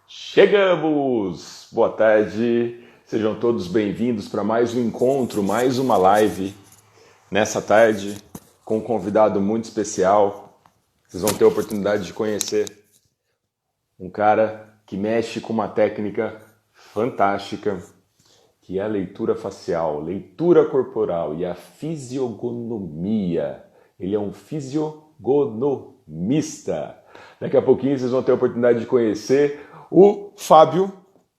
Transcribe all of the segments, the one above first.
Chegamos! Boa tarde, sejam todos bem-vindos para mais um encontro, mais uma live nessa tarde com um convidado muito especial. Vocês vão ter a oportunidade de conhecer um cara que mexe com uma técnica fantástica, que é a leitura facial, leitura corporal e a fisiogonomia. Ele é um fisiogonomista. Daqui a pouquinho vocês vão ter a oportunidade de conhecer o Fábio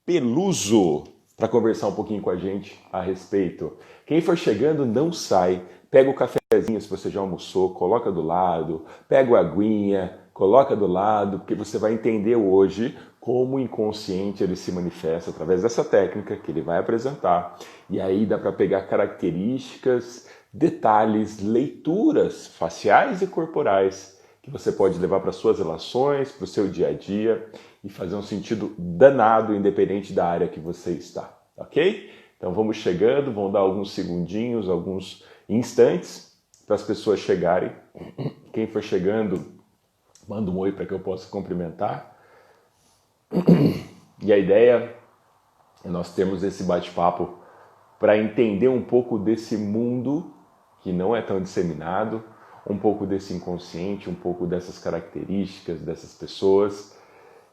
Peluso para conversar um pouquinho com a gente a respeito. Quem for chegando, não sai. Pega o cafezinho se você já almoçou, coloca do lado. Pega a aguinha, coloca do lado, porque você vai entender hoje como o inconsciente ele se manifesta através dessa técnica que ele vai apresentar. E aí dá para pegar características, detalhes, leituras faciais e corporais que você pode levar para suas relações, para o seu dia a dia e fazer um sentido danado independente da área que você está, ok? Então vamos chegando, vamos dar alguns segundinhos, alguns instantes para as pessoas chegarem. Quem for chegando, manda um oi para que eu possa cumprimentar. E a ideia é nós termos esse bate-papo para entender um pouco desse mundo que não é tão disseminado, um pouco desse inconsciente, um pouco dessas características dessas pessoas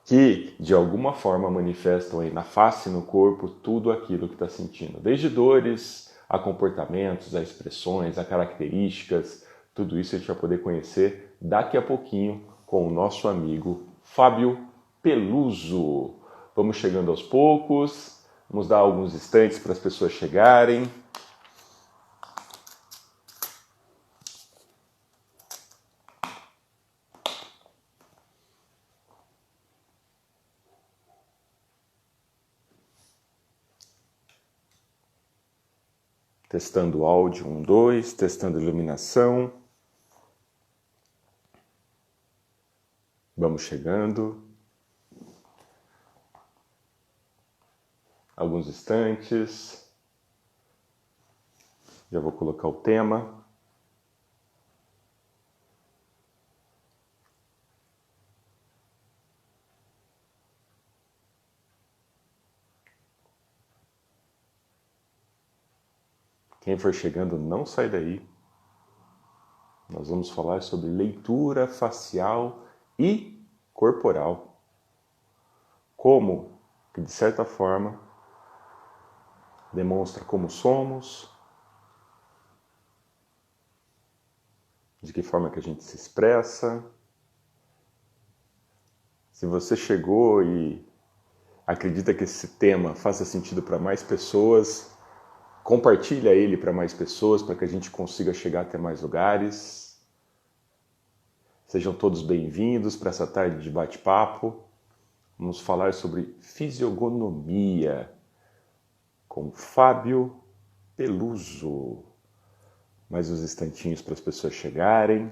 que de alguma forma manifestam aí na face, no corpo, tudo aquilo que está sentindo. Desde dores, a comportamentos, a expressões, a características, tudo isso a gente vai poder conhecer daqui a pouquinho com o nosso amigo Fábio Peluso. Vamos chegando aos poucos, vamos dar alguns instantes para as pessoas chegarem. Testando o áudio, 1, 2, testando a iluminação. Vamos chegando. Alguns instantes. Já vou colocar o tema. Quem for chegando, não sai daí. Nós vamos falar sobre leitura facial e corporal. Como que, de certa forma, demonstra como somos, de que forma que a gente se expressa. Se você chegou e acredita que esse tema faça sentido para mais pessoas, compartilha ele para mais pessoas, para que a gente consiga chegar até mais lugares. Sejam todos bem-vindos para essa tarde de bate-papo. Vamos falar sobre fisiogonomia com Fábio Peluso. Mais uns instantinhos para as pessoas chegarem.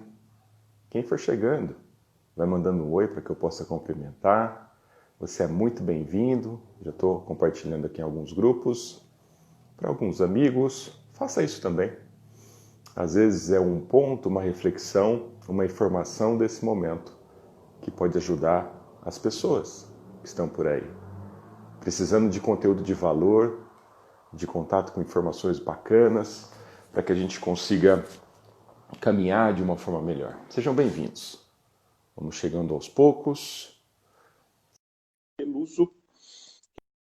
Quem for chegando, vai mandando um oi para que eu possa cumprimentar. Você é muito bem-vindo. Já estou compartilhando aqui em alguns grupos. Para alguns amigos, faça isso também. Às vezes é um ponto, uma reflexão, uma informação desse momento que pode ajudar as pessoas que estão por aí, precisando de conteúdo de valor, de contato com informações bacanas, para que a gente consiga caminhar de uma forma melhor. Sejam bem-vindos. Vamos chegando aos poucos. Peluso.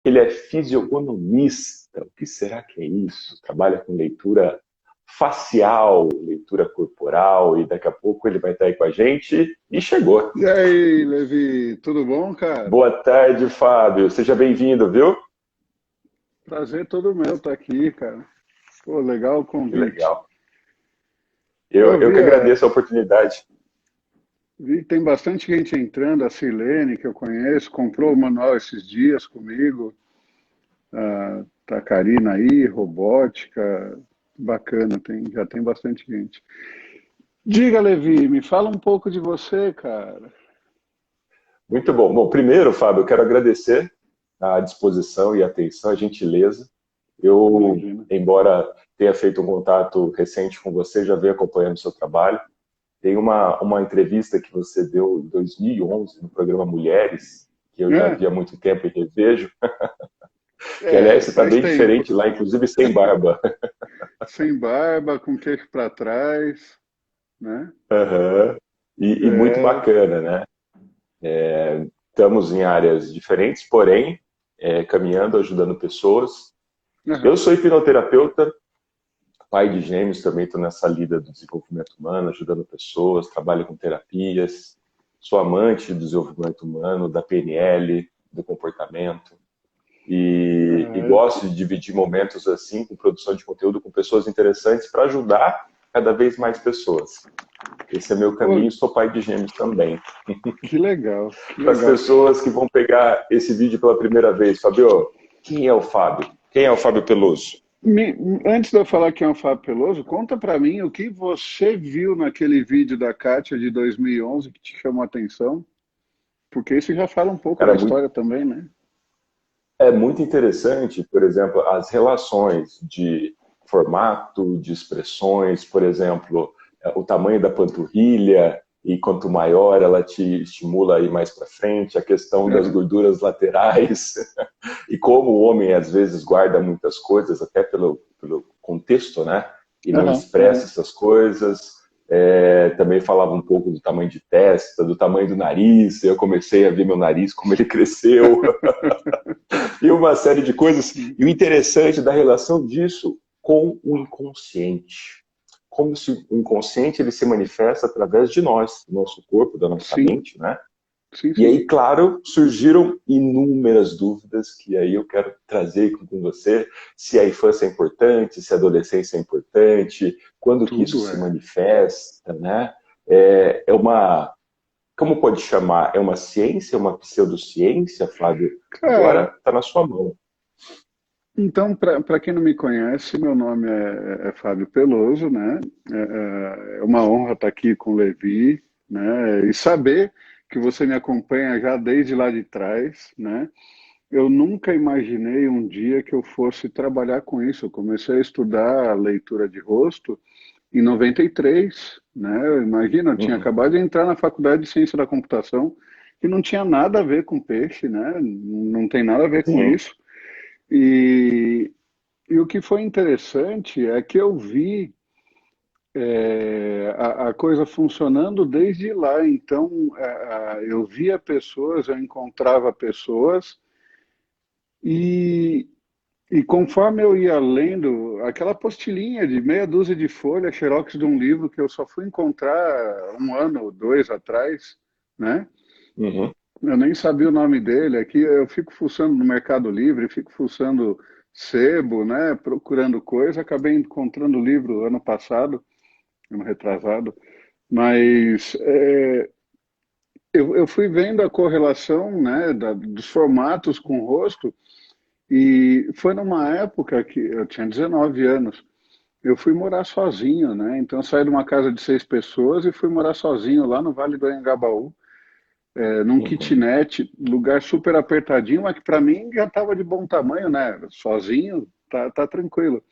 Ele é fisiogonomista. O que será que é isso? Trabalha com leitura facial, leitura corporal, e daqui a pouco ele vai estar aí com a gente. E chegou. E aí, Levi, tudo bom, cara? Boa tarde, Fábio. Seja bem-vindo, viu? Prazer todo meu estar aqui, cara. Pô, legal o Que convite. legal. Eu Eu que agradeço a oportunidade. vi que tem bastante gente entrando, a Silene, que eu conheço, comprou o manual esses dias comigo, a Karina aí, robótica, bacana, já tem bastante gente. Diga, Levi, me fala um pouco de você, cara. Muito bom. Bom, primeiro, Fábio, eu quero agradecer a disposição e a atenção, a gentileza. Eu, Imagina. embora tenha feito um contato recente com você, já venho acompanhando o seu trabalho. Tem uma entrevista que você deu em 2011 no programa Mulheres, que eu já vi há muito tempo e revejo. Que, É, aliás, você está faz bem tempo. diferente lá, inclusive sem barba. Sem barba, com queixo para trás, né? Aham. E muito É, bacana, né? Estamos em áreas diferentes, porém, caminhando, ajudando pessoas. Eu aham. sou hipnoterapeuta, pai de gêmeos, também estou nessa lida do desenvolvimento humano, ajudando pessoas, trabalho com terapias, sou amante do desenvolvimento humano, da PNL, do comportamento, e É, gosto de dividir momentos assim, com produção de conteúdo com pessoas interessantes para ajudar cada vez mais pessoas. Esse é meu pô, caminho, sou pai de gêmeos também. que legal, que Para as legal. pessoas que vão pegar esse vídeo pela primeira vez, Fabio, quem é o Fábio? Quem é o Fábio Peloso? Antes de eu falar que é um Fábio Peloso, conta para mim o que você viu naquele vídeo da Kátia de 2011 que te chamou a atenção, porque isso já fala um pouco da Cara, muito, história também, né? é muito interessante, por exemplo, as relações de formato, de expressões, por exemplo, o tamanho da panturrilha, e quanto maior ela te estimula a ir mais para frente, a questão das Aham, gorduras laterais, e como o homem às vezes guarda muitas coisas, até pelo contexto, né? E não aham, expressa aham. essas coisas. Também falava um pouco do tamanho de testa, do tamanho do nariz. Eu comecei a ver meu nariz, como ele cresceu, e uma série de coisas. E o interessante da relação disso com o inconsciente. Como se o inconsciente ele se manifesta através de nós, do nosso corpo, da nossa Sim, mente, né? sim, E sim. aí, claro, surgiram inúmeras dúvidas que aí eu quero trazer com você, se a infância é importante, se a adolescência é importante, quando que isso Tudo se é. manifesta, né? É uma, como pode chamar? É uma ciência, uma pseudociência, Flávio? Cara, Agora está na sua mão. então, para quem não me conhece, meu nome é Fábio Peloso, né? É uma honra estar aqui com o Levi, né? E saber que você me acompanha já desde lá de trás, né? Eu nunca imaginei um dia que eu fosse trabalhar com isso. Eu comecei a estudar a leitura de rosto em 93, né? Imagina, eu tinha Uhum. acabado de entrar na faculdade de ciência da computação, que não tinha nada a ver com peixe, né? Não tem nada a ver com Sim. isso. E, e o que foi interessante é que eu vi a coisa funcionando desde lá. Então, eu via pessoas, eu encontrava pessoas, e, e conforme eu ia lendo, aquela apostilinha de meia dúzia de folhas, xerox de um livro que eu só fui encontrar um ano ou dois atrás, né? Uhum. Eu nem sabia o nome dele. Aqui eu fico fuçando no Mercado Livre, fico fuçando sebo, né? Procurando coisa. Acabei encontrando o livro ano passado, ano retrasado. Mas eu fui vendo a correlação, né, dos formatos com o rosto. E foi numa época que eu tinha 19 anos. Eu fui morar sozinho, né? Então eu saí de uma casa de 6 pessoas e fui morar sozinho lá no Vale do Anhangabaú, num Uhum. kitnet, lugar super apertadinho, mas que para mim já estava de bom tamanho, né? Sozinho, tá tranquilo.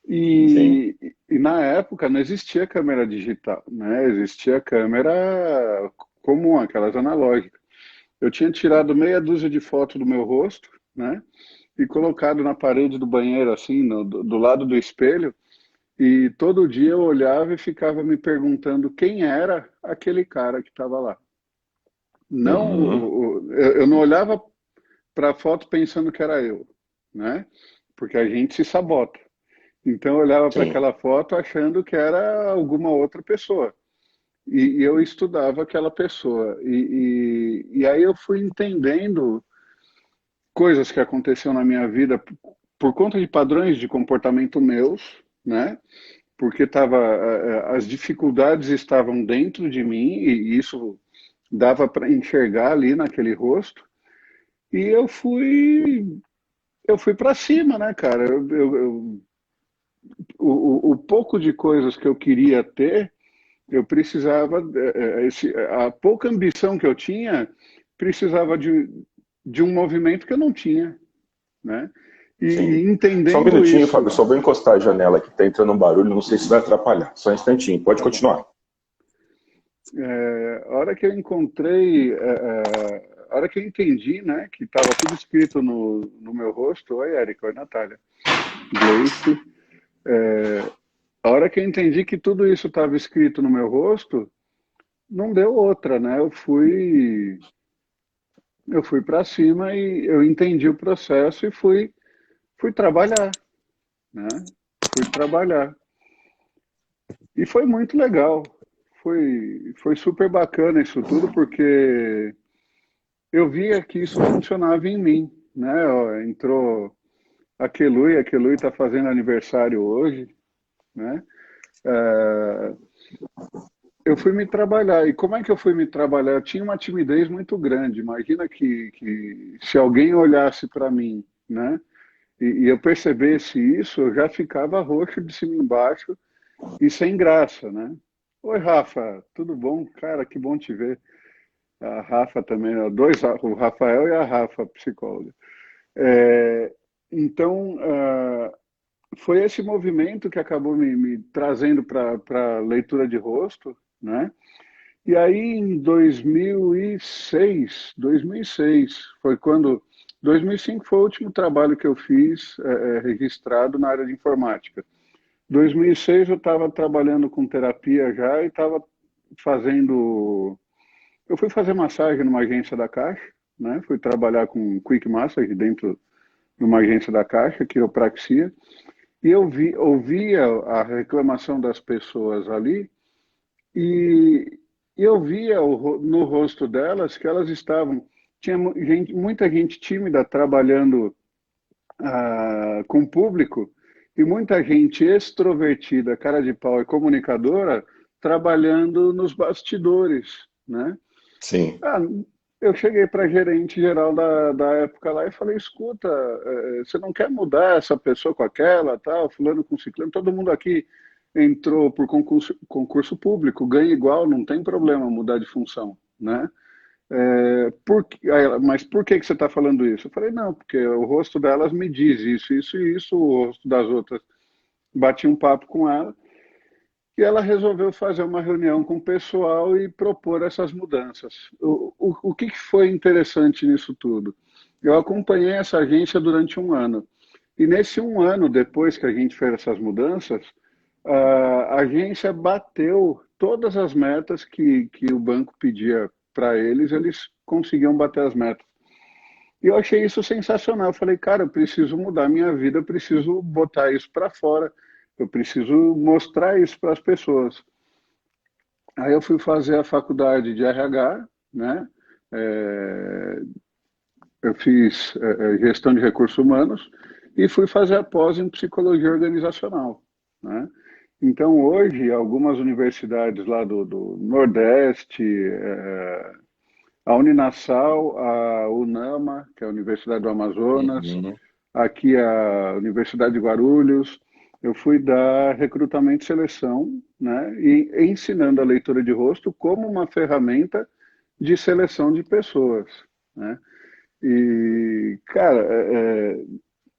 Sim. E na época não existia câmera digital, né? Existia câmera comum, aquelas analógicas. Eu tinha tirado meia dúzia de fotos do meu rosto, né? E colocado na parede do banheiro, assim, do lado do espelho. E todo dia eu olhava e ficava me perguntando quem era aquele cara que estava lá. Não, Uhum. eu não olhava para a foto pensando que era eu, né? Porque a gente se sabota. Então eu olhava para Sim. aquela foto achando que era alguma outra pessoa. E eu estudava aquela pessoa. E aí eu fui entendendo coisas que aconteciam na minha vida por conta de padrões de comportamento meus, né? Porque as dificuldades estavam dentro de mim e isso dava para enxergar ali naquele rosto. E eu fui para cima, né, cara? O pouco de coisas que eu queria ter, eu precisava, a pouca ambição que eu tinha, precisava de um movimento que eu não tinha, né? E Sim. Só um entendendo minutinho, Fábio. isso, Só vou encostar a janela aqui. Tá entrando um barulho, não sei se vai atrapalhar. Só um instantinho. Pode tá bom. continuar. A hora que eu encontrei a hora que eu entendi, né, que estava tudo escrito no meu rosto, oi, Érica, oi, Natália, Gleice, a hora que eu entendi que tudo isso estava escrito no meu rosto, não deu outra, né? Eu fui para cima e eu entendi o processo e fui trabalhar, né? Fui trabalhar. E foi muito legal. Foi super bacana isso tudo, porque eu via que isso funcionava em mim, né? Ó, entrou a Kelui está fazendo aniversário hoje, né? É, eu fui me trabalhar. E como é que eu fui me trabalhar? Eu tinha uma timidez muito grande. Imagina que se alguém olhasse para mim, né? E eu percebesse isso, eu já ficava roxo de cima e embaixo e sem graça, né? Oi, Rafa, tudo bom? Cara, que bom te ver. A Rafa também, ó, o Rafael e a Rafa, psicóloga. É, então, foi esse movimento que acabou me trazendo para leitura de rosto, né? E aí, em 2006 foi quando. 2005 foi o último trabalho que eu fiz registrado na área de informática. 2006 eu estava trabalhando com terapia já e estava fazendo. Eu fui fazer massagem numa agência da Caixa, né? Fui trabalhar com Quick Massage dentro de uma agência da Caixa, quiropraxia, e ouvia a reclamação das pessoas ali e eu via no rosto delas que elas estavam. Tinha muita gente tímida trabalhando com o público e muita gente extrovertida, cara de pau e comunicadora trabalhando nos bastidores, né? Sim. Ah, eu cheguei para gerente geral da época lá e falei, escuta, você não quer mudar essa pessoa com aquela, tal, fulano com ciclano, todo mundo aqui entrou por concurso público, ganha igual, não tem problema mudar de função, né? Mas por que você está falando isso? Eu falei, não, porque o rosto delas me diz isso, isso e isso, o rosto das outras. Bati um papo com ela e ela resolveu fazer uma reunião com o pessoal e propor essas mudanças. O que foi interessante nisso tudo? Eu acompanhei essa agência durante um ano. E nesse um ano, depois que a gente fez essas mudanças, a agência bateu todas as metas que o banco pedia para eles, eles conseguiam bater as metas. E eu achei isso sensacional. Eu falei, cara, eu preciso mudar minha vida, eu preciso botar isso para fora, eu preciso mostrar isso para as pessoas. Aí eu fui fazer a faculdade de RH, né? É, eu fiz gestão de recursos humanos e fui fazer a pós em psicologia organizacional, né? Então, hoje, algumas universidades lá do Nordeste, a Uninasal, a UNAMA, que é a Universidade do Amazonas, Uhum. aqui a Universidade de Guarulhos, eu fui dar recrutamento e seleção, né, e ensinando a leitura de rosto como uma ferramenta de seleção de pessoas, né? E, cara,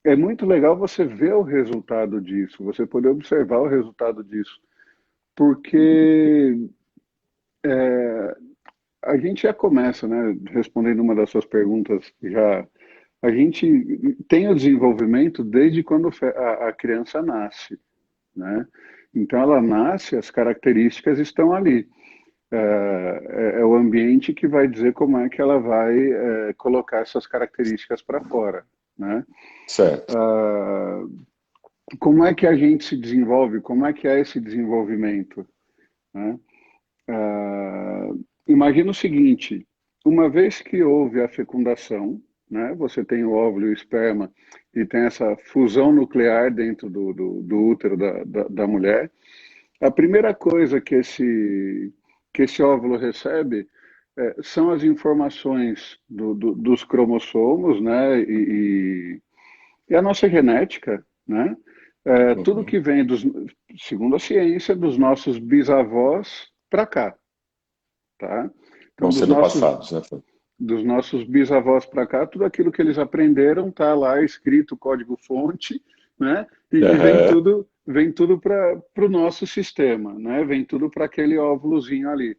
é muito legal você ver o resultado disso, você poder observar o resultado disso, porque a gente já começa, né, respondendo uma das suas perguntas, já a gente tem o desenvolvimento desde quando a criança nasce, né? Então ela nasce, as características estão ali. É o ambiente que vai dizer como é que ela vai colocar essas características para fora, né? Certo. Como é que a gente se desenvolve? Como é que é esse desenvolvimento, né? Imagina o seguinte: uma vez que houve a fecundação, né, você tem o óvulo e o esperma e tem essa fusão nuclear dentro do útero da mulher, a primeira coisa que esse óvulo recebe são as informações dos cromossomos, né, e a nossa genética, né? Tudo Uhum. que vem, segundo a ciência, dos nossos bisavós para cá, tá? Vão Então, sendo passados, né? dos nossos bisavós para cá, tudo aquilo que eles aprenderam está lá escrito, código-fonte, né? E Aham. vem tudo para o nosso sistema, né? Vem tudo para aquele óvulozinho ali.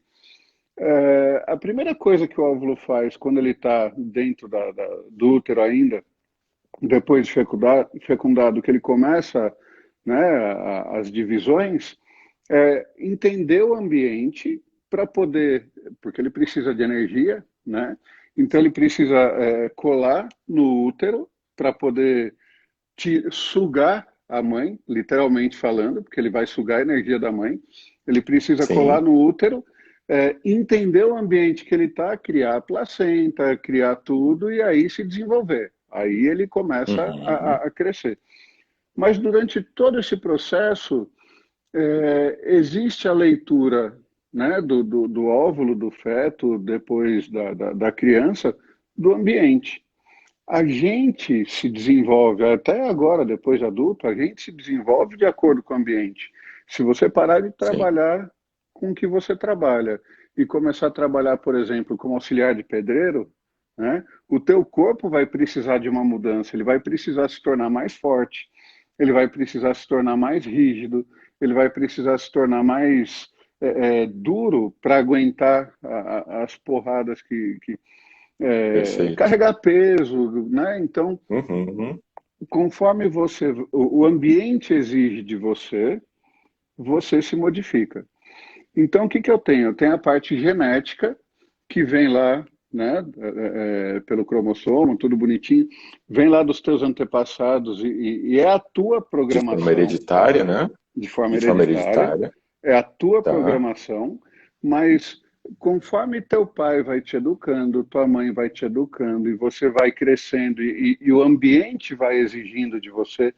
A primeira coisa que o óvulo faz quando ele está dentro do útero ainda, depois de fecundado, que ele começa, né, as divisões, é entender o ambiente para poder, porque ele precisa de energia, né? Então ele precisa colar no útero para poder sugar a mãe, literalmente falando, porque ele vai sugar a energia da mãe. Ele precisa colar Sim. no útero, entender o ambiente que ele está, criar a placenta, criar tudo e aí se desenvolver. Aí ele começa Uhum. a crescer. Mas durante todo esse processo, existe a leitura, né, do óvulo, do feto, depois da criança, do ambiente. A gente se desenvolve, até agora, depois de adulto, a gente se desenvolve de acordo com o ambiente. Se você parar de Sim. trabalhar com o que você trabalha e começar a trabalhar, por exemplo, como auxiliar de pedreiro, né, o teu corpo vai precisar de uma mudança, ele vai precisar se tornar mais forte, ele vai precisar se tornar mais rígido, ele vai precisar se tornar mais duro para aguentar as porradas Perfeito. carregar peso, né? Então, Uhum. conforme o ambiente exige de você, você se modifica. Então, o que eu tenho? Eu tenho a parte genética, que vem lá, né, pelo cromossomo, tudo bonitinho, vem lá dos teus antepassados e é a tua De forma programação, hereditária, né? de forma De forma hereditária, hereditária. é a tua Tá. programação, mas conforme teu pai vai te educando, tua mãe vai te educando e você vai crescendo e o ambiente vai exigindo de você,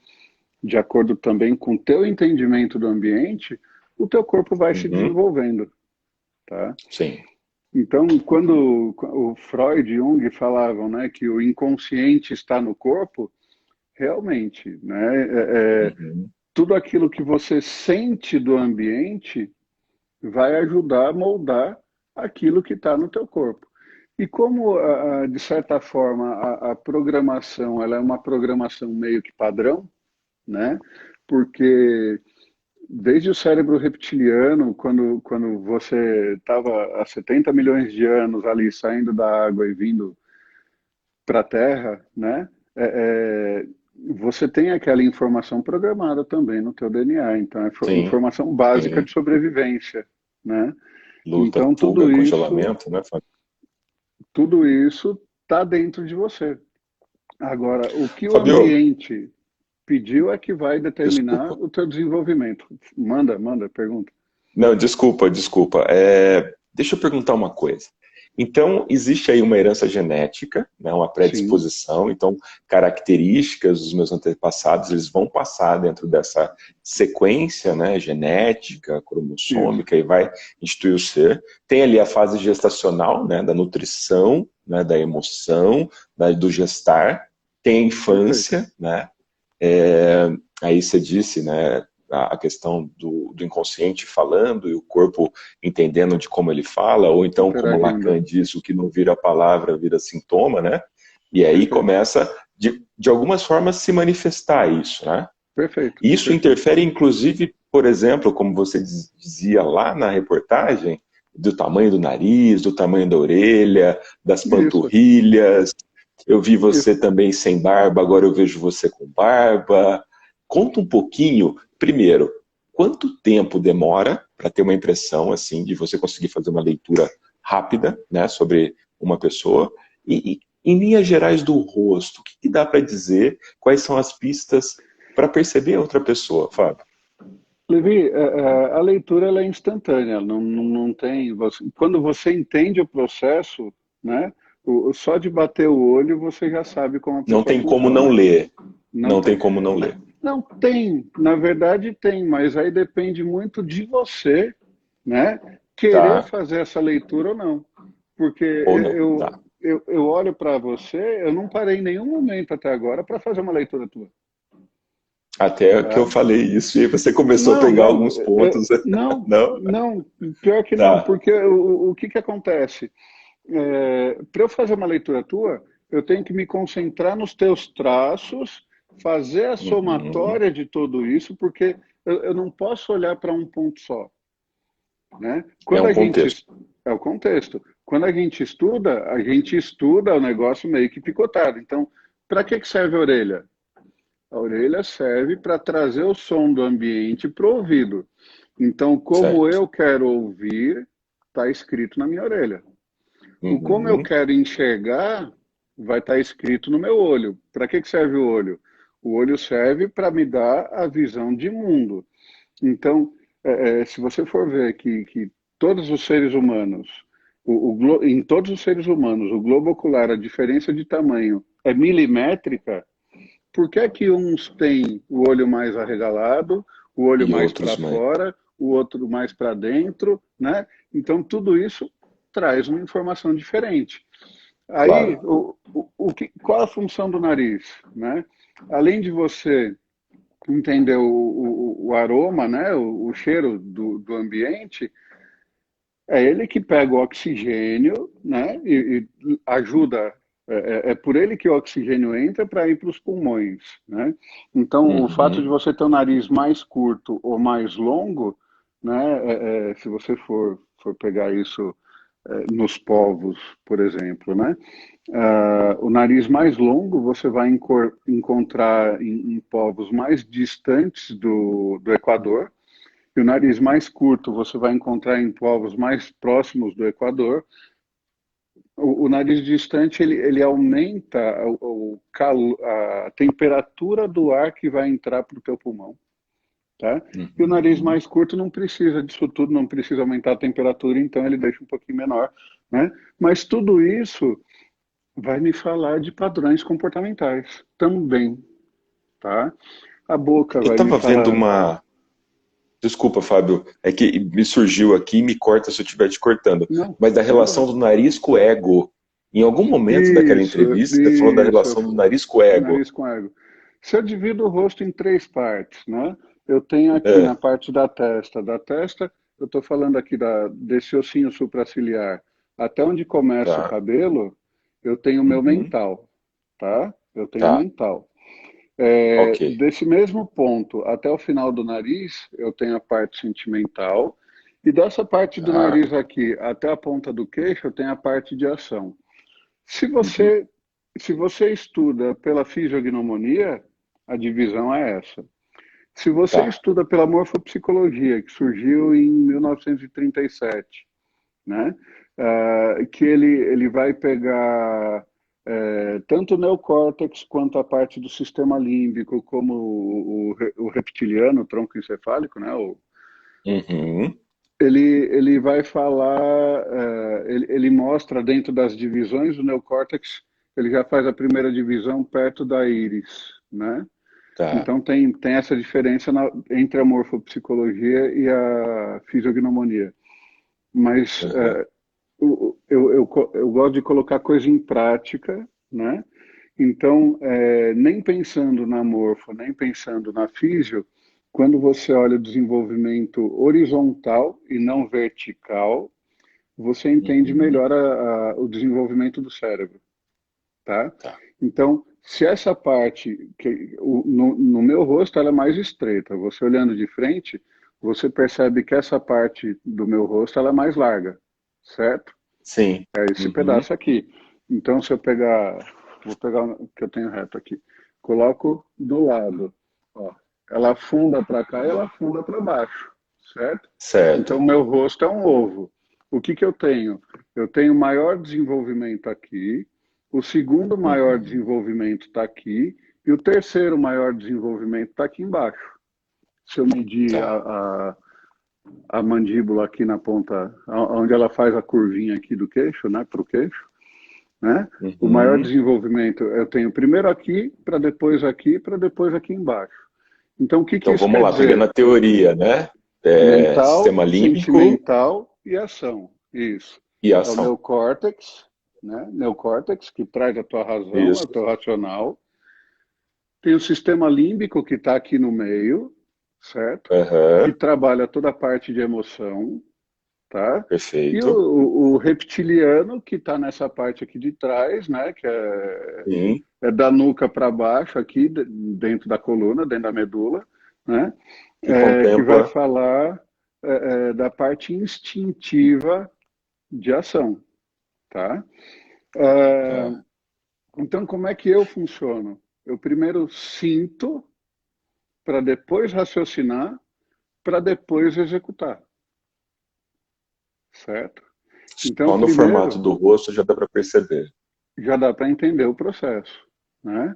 de acordo também com o teu entendimento do ambiente, o teu corpo vai se Uhum. desenvolvendo, tá? Sim. Então, quando o Freud e Jung falavam, né, que o inconsciente está no corpo, realmente, né, Uhum. tudo aquilo que você sente do ambiente vai ajudar a moldar aquilo que está no teu corpo. E como, de certa forma, a programação ela é uma programação meio que padrão, né? Porque desde o cérebro reptiliano, quando você estava há 70 milhões de anos ali saindo da água e vindo para a Terra, né? Você tem aquela informação programada também no teu DNA, então é Sim. informação básica Sim. de sobrevivência, né? Luta, Então fuga, tudo congelamento, né? tudo isso está dentro de você. Agora, o que o Fabio, ambiente pediu é que vai determinar desculpa. o teu desenvolvimento. Manda, pergunta. Não, desculpa, desculpa. Deixa eu perguntar uma coisa. Então, existe aí uma herança genética, né, uma Sim, predisposição, então, características dos meus antepassados, eles vão passar dentro dessa sequência, né, genética, isso, cromossômica, e vai instituir o ser. Tem ali a fase gestacional, né, da nutrição, né, da emoção, do gestar. Tem a perfeito. infância, né, é, aí você disse, né, a questão do inconsciente falando e o corpo entendendo de como ele fala, ou então, como Interagindo. Lacan diz, o que não vira palavra vira sintoma, né? E aí Perfeito, começa, de algumas formas, se manifestar isso, né? perfeito, Isso perfeito. interfere, inclusive, por exemplo, como você dizia lá na reportagem, do tamanho do nariz, do tamanho da orelha, das Isso, panturrilhas. Eu vi você isso. também sem barba, agora eu vejo você com barba. Conta um pouquinho, primeiro, quanto tempo demora para ter uma impressão assim de você conseguir fazer uma leitura rápida, né, sobre uma pessoa e em linhas gerais do rosto, o que dá para dizer? Quais são as pistas para perceber a outra pessoa, Fábio? Levi, a leitura ela é instantânea, não tem. Quando você entende o processo, né, só de bater o olho você já sabe como a Não pessoa tem como não funciona. ler. Não Não tem. tem como não ler. Não tem, na verdade tem, mas aí depende muito de você, né, querer Tá? fazer essa leitura ou não. Porque Ou não. Tá. eu olho para você, eu não parei em nenhum momento até agora para fazer uma leitura tua. Até que eu Tá? falei isso e você começou a Não, pegar não, alguns pontos. não, Não? não, pior que não, Tá. porque o que acontece? Para eu fazer uma leitura tua, eu tenho que me concentrar nos teus traços, fazer a Uhum. somatória de tudo isso, porque eu não posso olhar para um ponto só, né? É Quando um a gente contexto. É o contexto. Quando a gente estuda o negócio meio que picotado. Então, para que serve a orelha? A orelha serve para trazer o som do ambiente para o ouvido. Então, como Certo. eu quero ouvir, está escrito na minha orelha. O como eu Uhum. quero enxergar vai estar escrito no meu olho. Para que serve o olho? O olho serve para me dar a visão de mundo. Então, se você for ver que todos os seres humanos, em todos os seres humanos, o globo ocular, a diferença de tamanho é milimétrica, por que que uns têm o olho mais arregalado, o olho E mais para outros, mãe. fora, o outro mais para dentro, né? Então, tudo isso traz uma informação diferente. Aí, Claro. qual a função do nariz, né? Além de você entender o aroma, né? O cheiro do ambiente, é ele que pega o oxigênio, né? E ajuda. É por ele que o oxigênio entra para ir para os pulmões, né? Então, o fato de Uhum. você ter um nariz mais curto ou mais longo, né? Se você for pegar isso nos povos, por exemplo, né? O nariz mais longo você vai encontrar em povos mais distantes do Equador, e o nariz mais curto você vai encontrar em povos mais próximos do Equador. O nariz distante ele aumenta a temperatura do ar que vai entrar para o teu pulmão. Tá? E o nariz Uhum. mais curto não precisa disso tudo, não precisa aumentar a temperatura, então ele deixa um pouquinho menor. Né? Mas tudo isso vai me falar de padrões comportamentais também. Tá? A boca Eu vai me estava vendo falar. uma. Desculpa, Fábio, é que me surgiu aqui, me corta se eu estiver te cortando, Não, mas da sem relação problema. do nariz com o ego. Em algum momento daquela Isso, entrevista, você falou da isso, relação do nariz com o ego. nariz com ego. Se eu divido o rosto em três partes, né? Eu tenho aqui na É, parte da testa. Da testa, eu estou falando aqui desse ossinho supraciliar até onde começa o tá. cabelo, eu tenho o meu Uhum. mental, tá? Eu tenho o Tá, mental. ok. Desse mesmo ponto até o final do nariz, eu tenho a parte sentimental. E dessa parte do Tá. nariz aqui até a ponta do queixo, eu tenho a parte de ação. Se Uhum. você, se você estuda pela fisiognomonia, a divisão é essa. Se você Tá. estuda pela morfopsicologia, que surgiu em 1937, né? Que ele vai pegar tanto o neocórtex quanto a parte do sistema límbico, como o reptiliano, o tronco encefálico, né? Uhum. Ele vai falar, ele mostra dentro das divisões do neocórtex, ele já faz a primeira divisão perto da íris, né? Tá. Então tem essa diferença entre a morfopsicologia e a fisiognomonia. Mas Uhum. eu gosto de colocar coisa em prática, né? Então, nem pensando na morfo, nem pensando na físio, quando você olha o desenvolvimento horizontal e não vertical, você entende Uhum. melhor o desenvolvimento do cérebro, tá? Tá. Então, se essa parte, no meu rosto, ela é mais estreita, você olhando de frente, você percebe que essa parte do meu rosto, ela é mais larga, certo? Sim. É esse Uhum. pedaço aqui. Então, se eu pegar, vou pegar o que eu tenho reto aqui, coloco do lado, ó, ela afunda para cá e ela afunda para baixo, certo? Então, Certo. meu rosto é um ovo. O que que eu tenho? Eu tenho maior desenvolvimento aqui, o segundo maior Uhum. desenvolvimento está aqui e o terceiro maior desenvolvimento está aqui embaixo. Se eu medir Tá. a mandíbula aqui na ponta, onde ela faz a curvinha aqui do queixo, né, para o queixo, né? O maior Uhum. desenvolvimento eu tenho primeiro aqui, para depois aqui embaixo. Então, o que que Então isso vamos quer lá, pegando dizer? a teoria, né? Mental, Sistema límbico sentimental e ação. Isso. e É o ação. neocórtex, né? Neocórtex, que traz a tua razão, o Isso. teu racional. Tem o sistema límbico, que está aqui no meio, certo? Que Aham. trabalha toda a parte de emoção, tá? E Perfeito. o reptiliano, que está nessa parte aqui de trás, né? Que Sim. é da nuca para baixo, aqui dentro da coluna, dentro da medula, né? Que Que vai contempla. falar da parte instintiva de ação, tá? Ah, Tá. então, como é que eu funciono? Eu primeiro sinto, para depois raciocinar, para depois executar, certo? Então, Só no formato primeiro, do rosto já dá para perceber. já dá para entender o processo, né?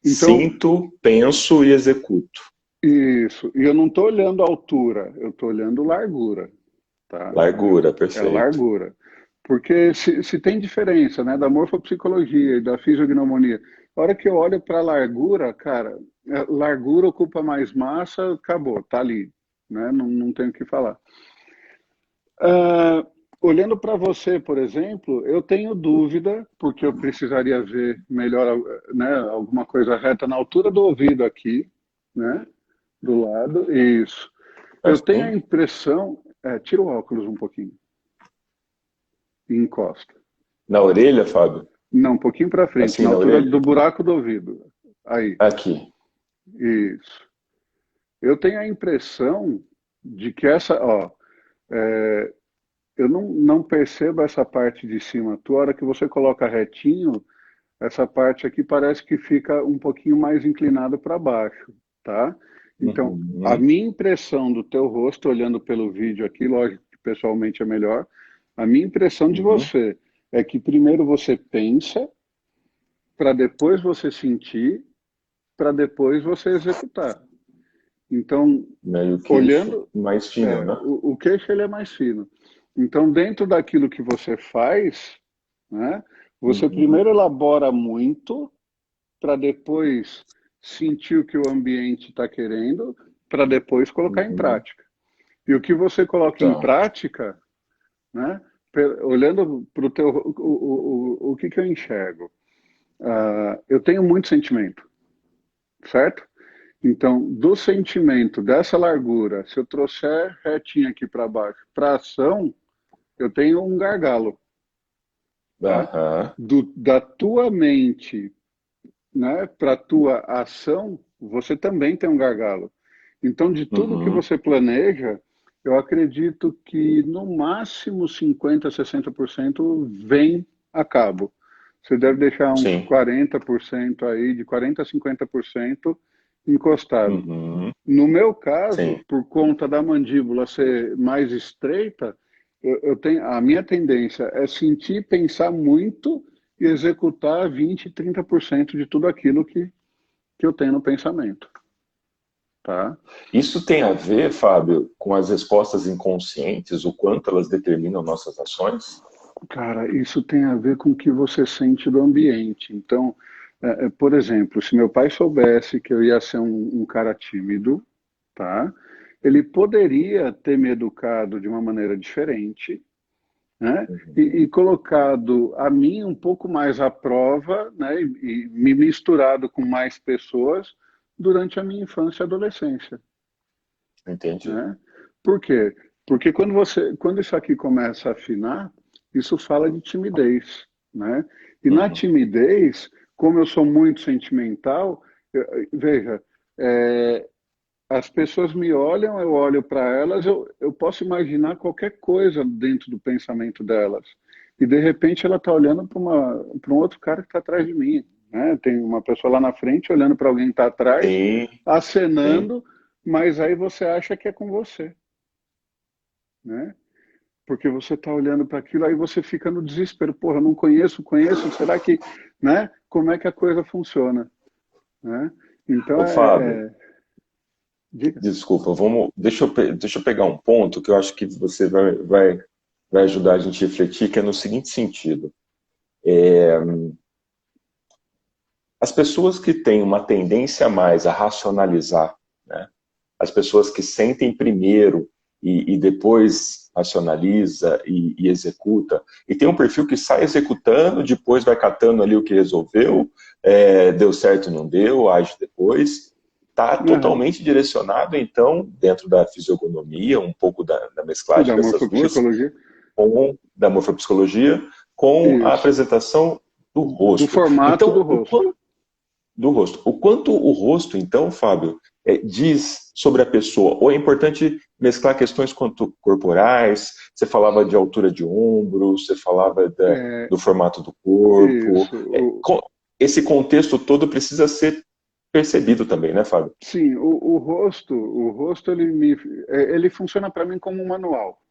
Então, Sinto, penso e executo. isso. E eu não estou olhando a altura, eu estou olhando largura, tá? Largura, É perfeito. largura. Porque se tem diferença, né, da morfopsicologia e da fisiognomonia, a hora que eu olho para a largura, cara, largura ocupa mais massa, acabou, tá ali, né? Não tenho o que falar. Ah, olhando para você, por exemplo, eu tenho dúvida, porque eu precisaria ver melhor, né, alguma coisa reta na altura do ouvido aqui, né, do lado, isso. Eu tenho a Assim? impressão, tira o óculos um pouquinho e encosta. Na orelha, Fábio? Não, um pouquinho para frente, Assim na na altura orelha? do buraco do ouvido. Aí, Aqui. isso. Eu tenho a impressão de que ó, é, eu não percebo essa parte de cima. A hora que você coloca retinho, essa parte aqui parece que fica um pouquinho mais inclinado para baixo, tá? Então, a Uhum, minha impressão do teu rosto, olhando pelo vídeo aqui, lógico que pessoalmente é melhor, a minha impressão de uhum. você é que primeiro você pensa, para depois você sentir, para depois você executar. Então, Meio queixo olhando, mais fino, né? o queixo ele é mais fino. Então, dentro daquilo que você faz, né, você Uhum, primeiro elabora muito, para depois sentir o que o ambiente está querendo, para depois colocar em uhum. prática. E o que você coloca em Tá. prática, né, olhando para o teu, o que eu enxergo? Eu tenho muito sentimento, certo? Então, do sentimento, dessa largura, se eu trouxer retinho aqui para baixo, para ação, eu tenho um gargalo, tá? Aham. Da tua mente, né, para a tua ação, você também tem um gargalo. Então, de tudo que Uhum. você planeja, eu acredito que no máximo 50, 60% vem a cabo. Você deve deixar uns Sim. 40% aí, de 40 a 50% encostado. Uhum. No meu caso, Sim. por conta da mandíbula ser mais estreita, eu tenho, a minha tendência é sentir, pensar muito e executar 20, 30% de tudo aquilo que eu tenho no pensamento, tá? Isso tem a ver, Fábio, com as respostas inconscientes, o quanto elas determinam nossas ações? Cara, isso tem a ver com o que você sente do ambiente. Então, por exemplo, se meu pai soubesse que eu ia ser um cara tímido, tá? Ele poderia ter me educado de uma maneira diferente, né? E Uhum. colocado a mim um pouco mais à prova, né? E me misturado com mais pessoas durante a minha infância e adolescência, Entendi. né? Por quê? Porque quando isso aqui começa a afinar, isso fala de timidez, né? E na Uhum. timidez, como eu sou muito sentimental, veja, é, as pessoas me olham, eu olho para elas, eu posso imaginar qualquer coisa dentro do pensamento delas. E de repente ela está olhando para um outro cara que está atrás de mim. Né? Tem uma pessoa lá na frente olhando para alguém que está atrás, Sim, sim. acenando, mas aí você acha que é com você. Né? Porque você está olhando para aquilo, aí você fica no desespero. Porra, não conheço, conheço, será que. Né? Como é que a coisa funciona? Né? Então, Ô, Fábio, diga. desculpa, deixa eu pegar um ponto que eu acho que você vai ajudar a gente a refletir, que é no seguinte sentido. As pessoas que têm uma tendência mais a racionalizar, né? As pessoas que sentem primeiro e depois racionaliza e executa, e tem um perfil que sai executando, depois vai catando ali o que resolveu, deu certo, não deu, age depois, está Uhum. totalmente direcionado, então, dentro da fisionomia, um pouco da E mesclagem da dessas duas, morfopsicologia? com da morfopsicologia, com a Isso. apresentação do Do rosto. formato do Então, rosto. do rosto. O quanto o rosto, então, Fábio, diz sobre a pessoa? Ou é importante mesclar questões corporais? Você falava de altura de ombro, você falava É, do formato do corpo. isso. Esse contexto todo precisa ser percebido também, né, Fábio? Sim, o rosto ele funciona para mim como um manual,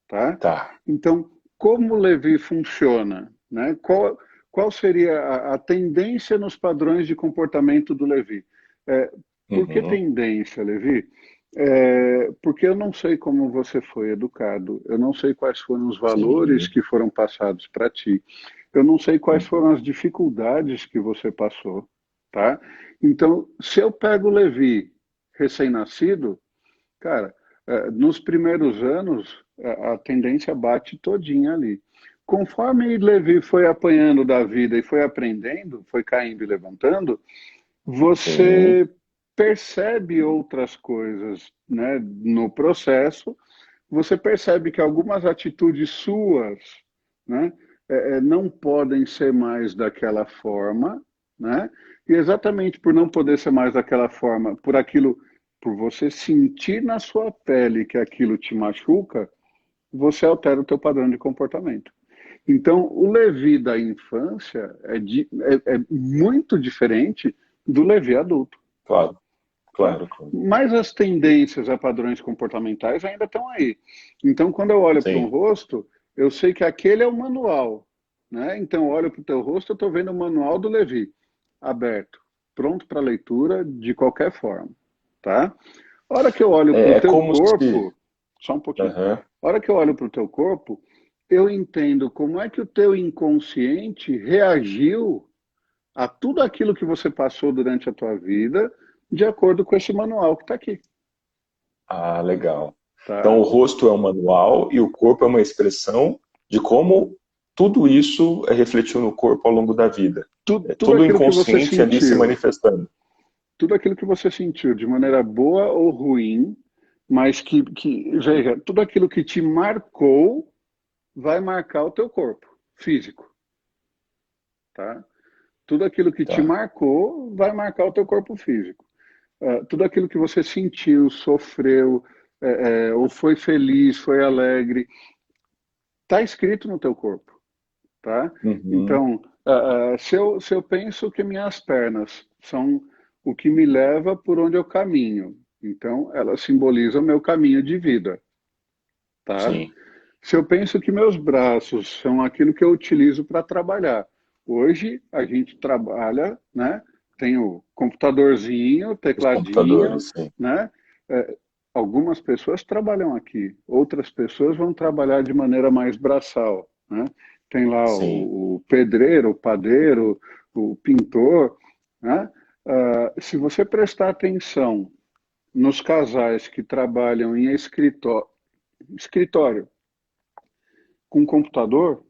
tá? Tá. Então, como o Levi funciona, né? Qual seria a tendência nos padrões de comportamento do Levi? É, por que Uhum. tendência, Levi? Porque eu não sei como você foi educado, eu não sei quais foram os valores Sim. que foram passados para ti, eu não sei quais foram Uhum. as dificuldades que você passou, tá? Então, se eu pego o Levi recém-nascido, cara, nos primeiros anos, a tendência bate todinha ali. Conforme Levi foi apanhando da vida e foi aprendendo, foi caindo e levantando, Sim. você percebe outras coisas, né, no processo. Você percebe que algumas atitudes suas, né, não podem ser mais daquela forma, né? E exatamente por não poder ser mais daquela forma, por você sentir na sua pele que aquilo te machuca, você altera o teu padrão de comportamento. Então, o Levi da infância é muito diferente do Levi adulto, Claro, tá? claro, claro. Mas as tendências a padrões comportamentais ainda estão aí. Então, quando eu olho para um Sim. rosto, eu sei que aquele é o manual, né? Então, eu olho para o teu rosto, eu estou vendo o manual do Levi, aberto, pronto para leitura de qualquer forma, tá? A hora que eu olho para o É teu como se. corpo, só um pouquinho. Aham. A hora que eu olho para o teu corpo, eu entendo como é que o teu inconsciente reagiu a tudo aquilo que você passou durante a tua vida, de acordo com esse manual que está aqui, Ah, legal. Então, tá? o rosto é um manual e o corpo é uma expressão de como tudo isso refletiu no corpo ao longo da vida. Tudo, É tudo todo o aquilo que você inconsciente ali se sentiu, manifestando. tudo aquilo que você sentiu de maneira boa ou ruim, mas veja, tudo aquilo que te marcou vai marcar o teu corpo físico, tá? Tudo aquilo que te Tá. marcou vai marcar o teu corpo físico. Tudo aquilo que você sentiu, sofreu, ou foi feliz, foi alegre, está escrito no teu corpo, tá? Uhum. Então, se eu penso que minhas pernas são o que me leva por onde eu caminho, então elas simbolizam o meu caminho de vida, tá? Sim. Se eu penso que meus braços são aquilo que eu utilizo para trabalhar, hoje a gente trabalha, né? Tem o computadorzinho, Os tecladinho, computadores, sim. né? É, algumas pessoas trabalham aqui, outras pessoas vão trabalhar de maneira mais braçal, né? Tem lá Sim. o pedreiro, o padeiro, o pintor, né? Se você prestar atenção nos casais que trabalham em escritório com computador,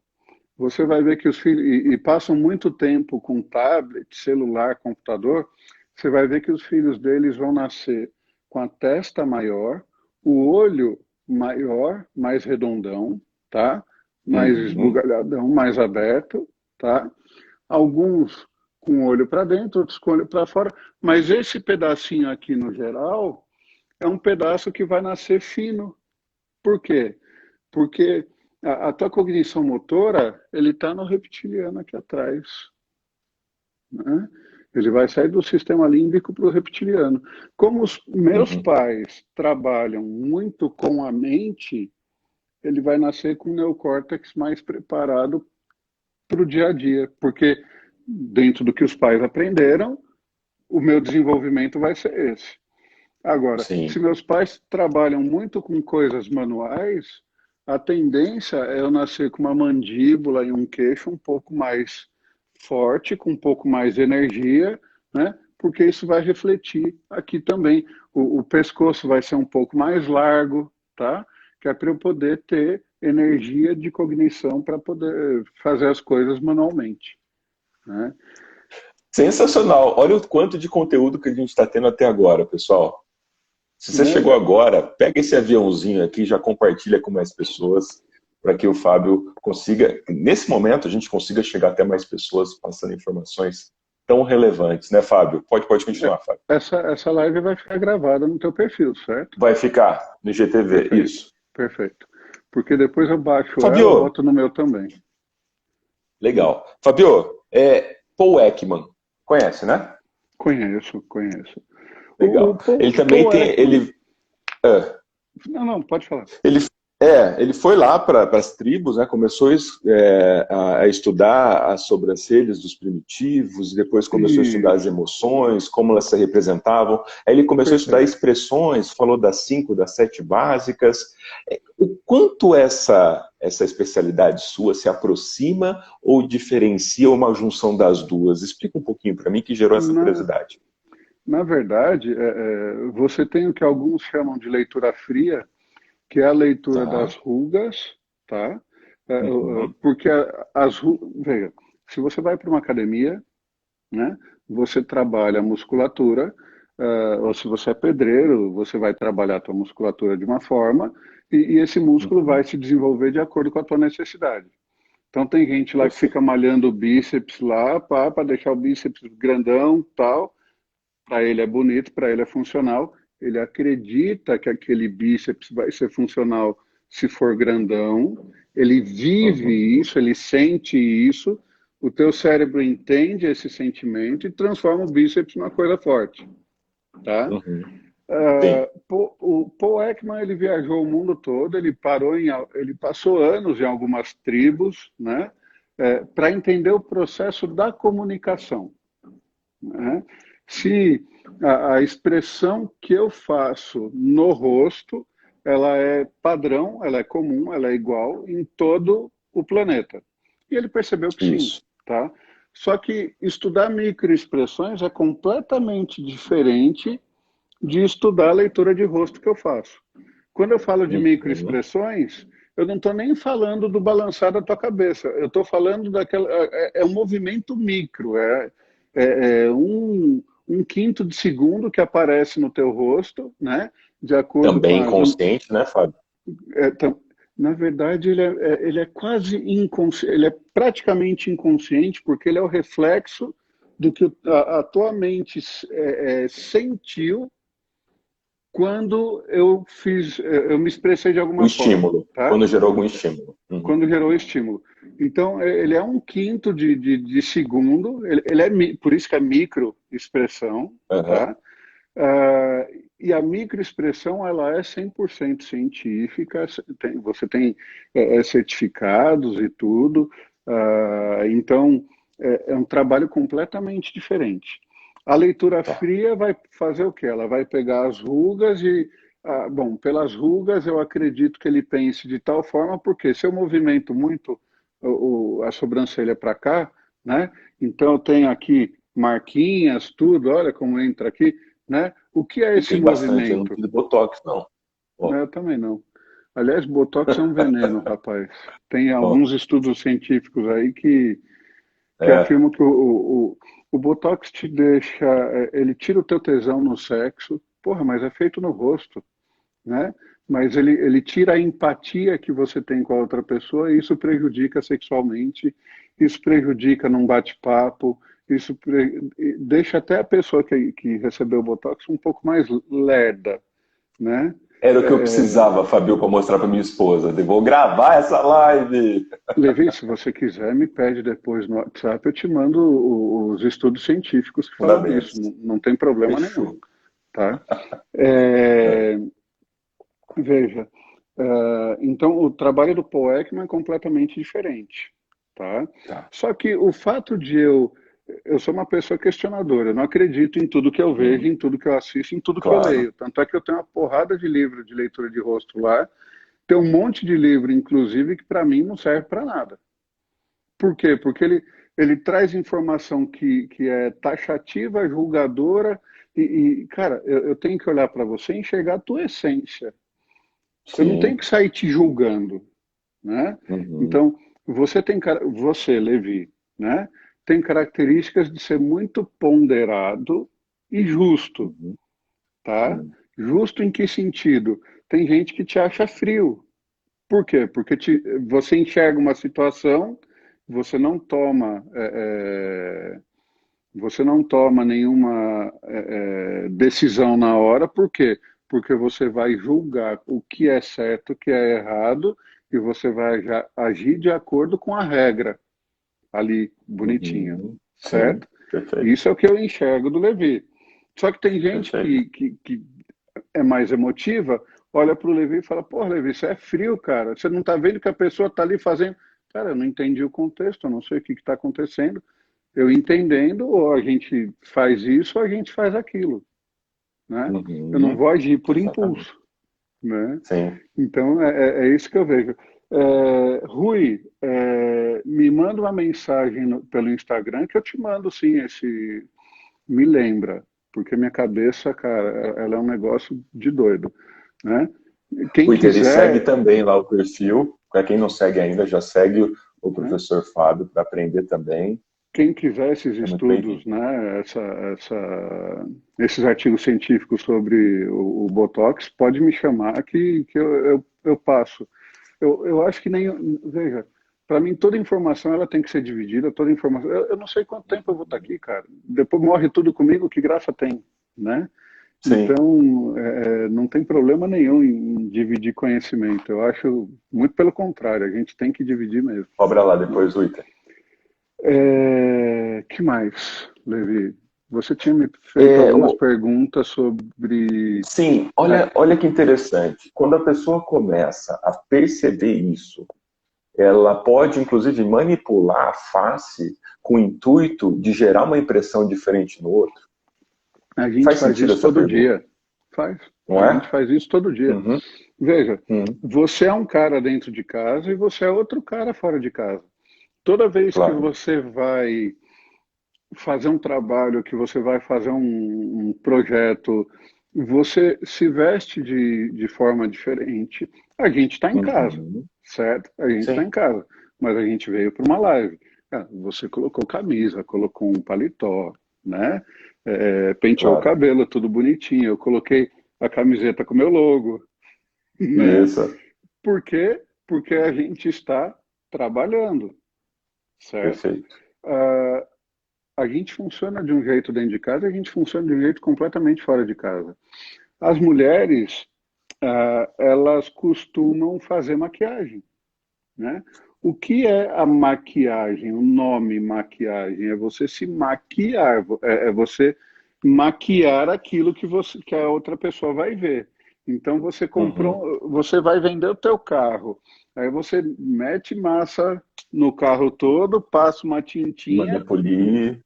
você vai ver que os filhos, e passam muito tempo com tablet, celular, computador, você vai ver que os filhos deles vão nascer com a testa maior, o olho maior, mais redondão, tá? Mais Uhum. esbugalhadão, mais aberto, tá? Alguns com o olho para dentro, outros com o olho para fora, mas esse pedacinho aqui no geral é um pedaço que vai nascer fino. Por quê? Porque a tua cognição motora, ele está no reptiliano aqui atrás, né? Ele vai sair do sistema límbico para o reptiliano. Como os meus Uhum. pais trabalham muito com a mente, ele vai nascer com o neocórtex mais preparado para o dia a dia, porque dentro do que os pais aprenderam, o meu desenvolvimento vai ser esse. Agora, se Sim. meus pais trabalham muito com coisas manuais, a tendência é eu nascer com uma mandíbula e um queixo um pouco mais forte, com um pouco mais de energia, né? Porque isso vai refletir aqui também. O pescoço vai ser um pouco mais largo, tá? Que é para eu poder ter energia de cognição para poder fazer as coisas manualmente, né? Sensacional. Olha o quanto de conteúdo que a gente está tendo até agora, pessoal. Se você chegou Né? agora, pega esse aviãozinho aqui e já compartilha com mais pessoas, para que o Fábio consiga, nesse momento, a gente consiga chegar até mais pessoas passando informações tão relevantes, né, Fábio? Pode É, continuar, Fábio. essa live vai ficar gravada no teu perfil, certo? Vai ficar no GTV, Perfeito, isso. perfeito. Porque depois eu baixo ela, Fabio, boto no meu também. legal. Fabio, Paul Ekman, conhece, né? Conheço, conheço. O Legal. Ele também Paul tem, Ekman. é, Não, não, pode falar. ele, ele foi lá para as tribos, né? Começou a estudar as sobrancelhas dos primitivos, depois começou a estudar as Isso, emoções, como elas se representavam. Aí ele começou a estudar perfeito. expressões, falou das 5, das 7 básicas. O quanto essa especialidade sua se aproxima ou diferencia uma junção das duas? Explica um pouquinho para mim que gerou essa Na, curiosidade. na verdade, você tem o que alguns chamam de leitura fria, que é a leitura das Tá. rugas, tá? Uhum. Porque as rugas, veja, se você vai para uma academia, né, você trabalha a musculatura, ou se você é pedreiro, você vai trabalhar a tua musculatura de uma forma, e esse músculo Uhum. vai se desenvolver de acordo com a tua necessidade. Então tem gente lá que fica Perfeito. malhando o bíceps lá, para deixar o bíceps grandão, tal, para ele é bonito, para ele é funcional. Ele acredita que aquele bíceps vai ser funcional se for grandão. Ele vive Uhum. isso, ele sente isso. O teu cérebro entende esse sentimento e transforma o bíceps numa coisa forte, tá? Uhum. Sim. O Paul Ekman ele viajou o mundo todo, ele passou anos em algumas tribos, né, para entender o processo da comunicação, né? Se a expressão que eu faço no rosto, ela é padrão, ela é comum, ela é igual em todo o planeta. E ele percebeu que sim, Isso. tá? Só que estudar microexpressões é completamente diferente de estudar a leitura de rosto que eu faço. Quando eu falo de Uhum. microexpressões, eu não estou nem falando do balançar da tua cabeça. Eu estou falando daquela. Um movimento micro, um quinto de segundo que aparece no teu rosto, né? De acordo com Também as. inconsciente, né, Fábio? Na verdade, ele é quase inconsciente, ele é praticamente inconsciente, porque ele é o reflexo do que a tua mente sentiu quando eu me expressei de O alguma forma, estímulo, tá? quando gerou algum estímulo. Uhum. Quando gerou o estímulo. Então, ele é um quinto de segundo, por isso que é microexpressão, Uhum. tá? E a microexpressão, ela é 100% científica, você tem certificados e tudo, então é um trabalho completamente diferente. A leitura Tá. fria vai fazer o quê? Ela vai pegar as rugas e, bom, pelas rugas eu acredito que ele pense de tal forma, porque se eu movimento muito a sobrancelha para cá, né? Então eu tenho aqui marquinhas, tudo, olha como entra aqui, né? O que é E esse tem bastante, eu não movimento? fiz Botox, não. Ó, Eu também não. Aliás, Botox é um veneno, rapaz. Tem ó, alguns estudos científicos aí que é, afirmam que o Botox te deixa, ele tira o teu tesão no sexo, porra, mas é feito no rosto, né? Mas ele tira a empatia que você tem com a outra pessoa e isso prejudica sexualmente, isso prejudica num bate-papo, deixa até a pessoa que recebeu o Botox um pouco mais lerda, né? era o que eu É, precisava, Fabio, para mostrar para minha esposa. Eu vou gravar essa live. Levi, se você quiser, me pede depois no WhatsApp, eu te mando os estudos científicos que falam disso, Fundamentos. não tem problema nenhum, Fechou. tá? É, É, veja, então o trabalho do Paul Ekman é completamente diferente, tá? tá. Só que o fato de eu sou uma pessoa questionadora, eu não acredito em tudo que eu vejo, Uhum. em tudo que eu assisto, em tudo que eu Claro. leio. Tanto é que eu tenho uma porrada de livro de leitura de rosto lá, tem um monte de livro, inclusive, que para mim não serve para nada. Por quê? Porque ele traz informação que é taxativa, julgadora, cara, eu tenho que olhar para você e enxergar a tua essência. Eu não tenho Sim. que sair te julgando, né? Uhum. Então, você, Levi, né? Tem características de ser muito ponderado e justo, Uhum. tá? Sim. Justo em que sentido? Tem gente que te acha frio. Por quê? Porque você enxerga uma situação, você não toma Você não toma nenhuma decisão na hora, por quê? Porque você vai julgar o que é certo, o que é errado, e você vai agir de acordo com a regra ali, bonitinho, Uhum. Sim, certo? perfeito, Isso é o que eu enxergo do Levi. Só que tem gente perfeito. que é mais emotiva, olha para o Levi e fala, pô, Levi, isso é frio, cara. Você não está vendo que a pessoa está ali fazendo. Cara, eu não entendi o contexto, eu não sei o que está acontecendo. Eu entendendo, ou a gente faz isso, ou a gente faz aquilo, né? Eu não Uhum. vou agir por Exatamente. impulso, né? Sim. Então, é isso que eu vejo. Rui, me manda uma mensagem pelo Instagram que eu te mando, sim, esse... Me lembra, porque minha cabeça, cara, ela é um negócio de doido, né? Quem Twitter, e segue quiser, também lá o perfil. Para quem não segue ainda, já segue o né? professor Fábio para aprender também. Quem quiser esses É muito estudos, bem-vindo. né, esses artigos científicos sobre o Botox, pode me chamar que eu passo. Eu acho que nem. Veja, para mim, toda informação ela tem que ser dividida, toda informação. Eu não sei quanto tempo eu vou estar aqui, cara. Depois morre tudo comigo, que graça tem, né? Sim, Então, não tem problema nenhum em dividir conhecimento. Eu acho muito pelo contrário, a gente tem que dividir mesmo, cobra lá né? depois, Twitter. Que mais, Levi? Você tinha me feito É, algumas perguntas sobre. sim, Ah, olha que interessante. Quando a pessoa começa a perceber isso, ela pode, inclusive, manipular a face com o intuito de gerar uma impressão diferente no outro. a gente Faz faz sentido isso essa todo pergunta, dia. Faz. não A gente é? faz isso todo dia. Uhum, Veja, uhum, você é um cara dentro de casa e você é outro cara fora de casa. Toda vez que claro. você vai fazer um trabalho, que você vai fazer um projeto, você se veste de forma diferente. A gente está em casa, Uhum, certo? A gente está sim, em casa, mas a gente veio para uma live. Você colocou camisa, colocou um paletó, né? Penteou o claro. cabelo, tudo bonitinho. Eu coloquei a camiseta com meu logo, né? Isso, Por quê? Porque a gente está trabalhando, certo? perfeito. Ah, a gente funciona de um jeito dentro de casa, e a gente funciona de um jeito completamente fora de casa. As mulheres, elas costumam fazer maquiagem, né? O que é a maquiagem? O nome maquiagem é você se maquiar, é você maquiar aquilo que a outra pessoa vai ver. Então você Uhum. comprou, você vai vender o teu carro. Aí você mete massa no carro todo, passa uma Manda tintinha, polir.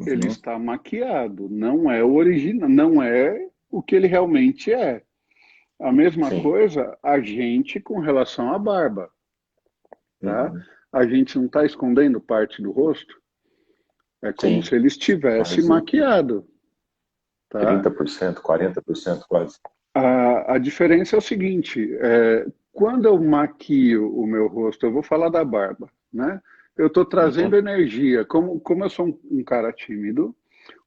ele Uhum. está maquiado, não é o original, não é o que ele realmente é. A mesma Sim. coisa a gente com relação à barba, tá? Uhum. A gente não está escondendo parte do rosto, é como se Sim. ele estivesse Quase maquiado, tá? 30%, 40% quase. A diferença é o seguinte, quando eu maquio o meu rosto, eu vou falar da barba, né? Eu estou trazendo Uhum. energia, como eu sou um cara tímido,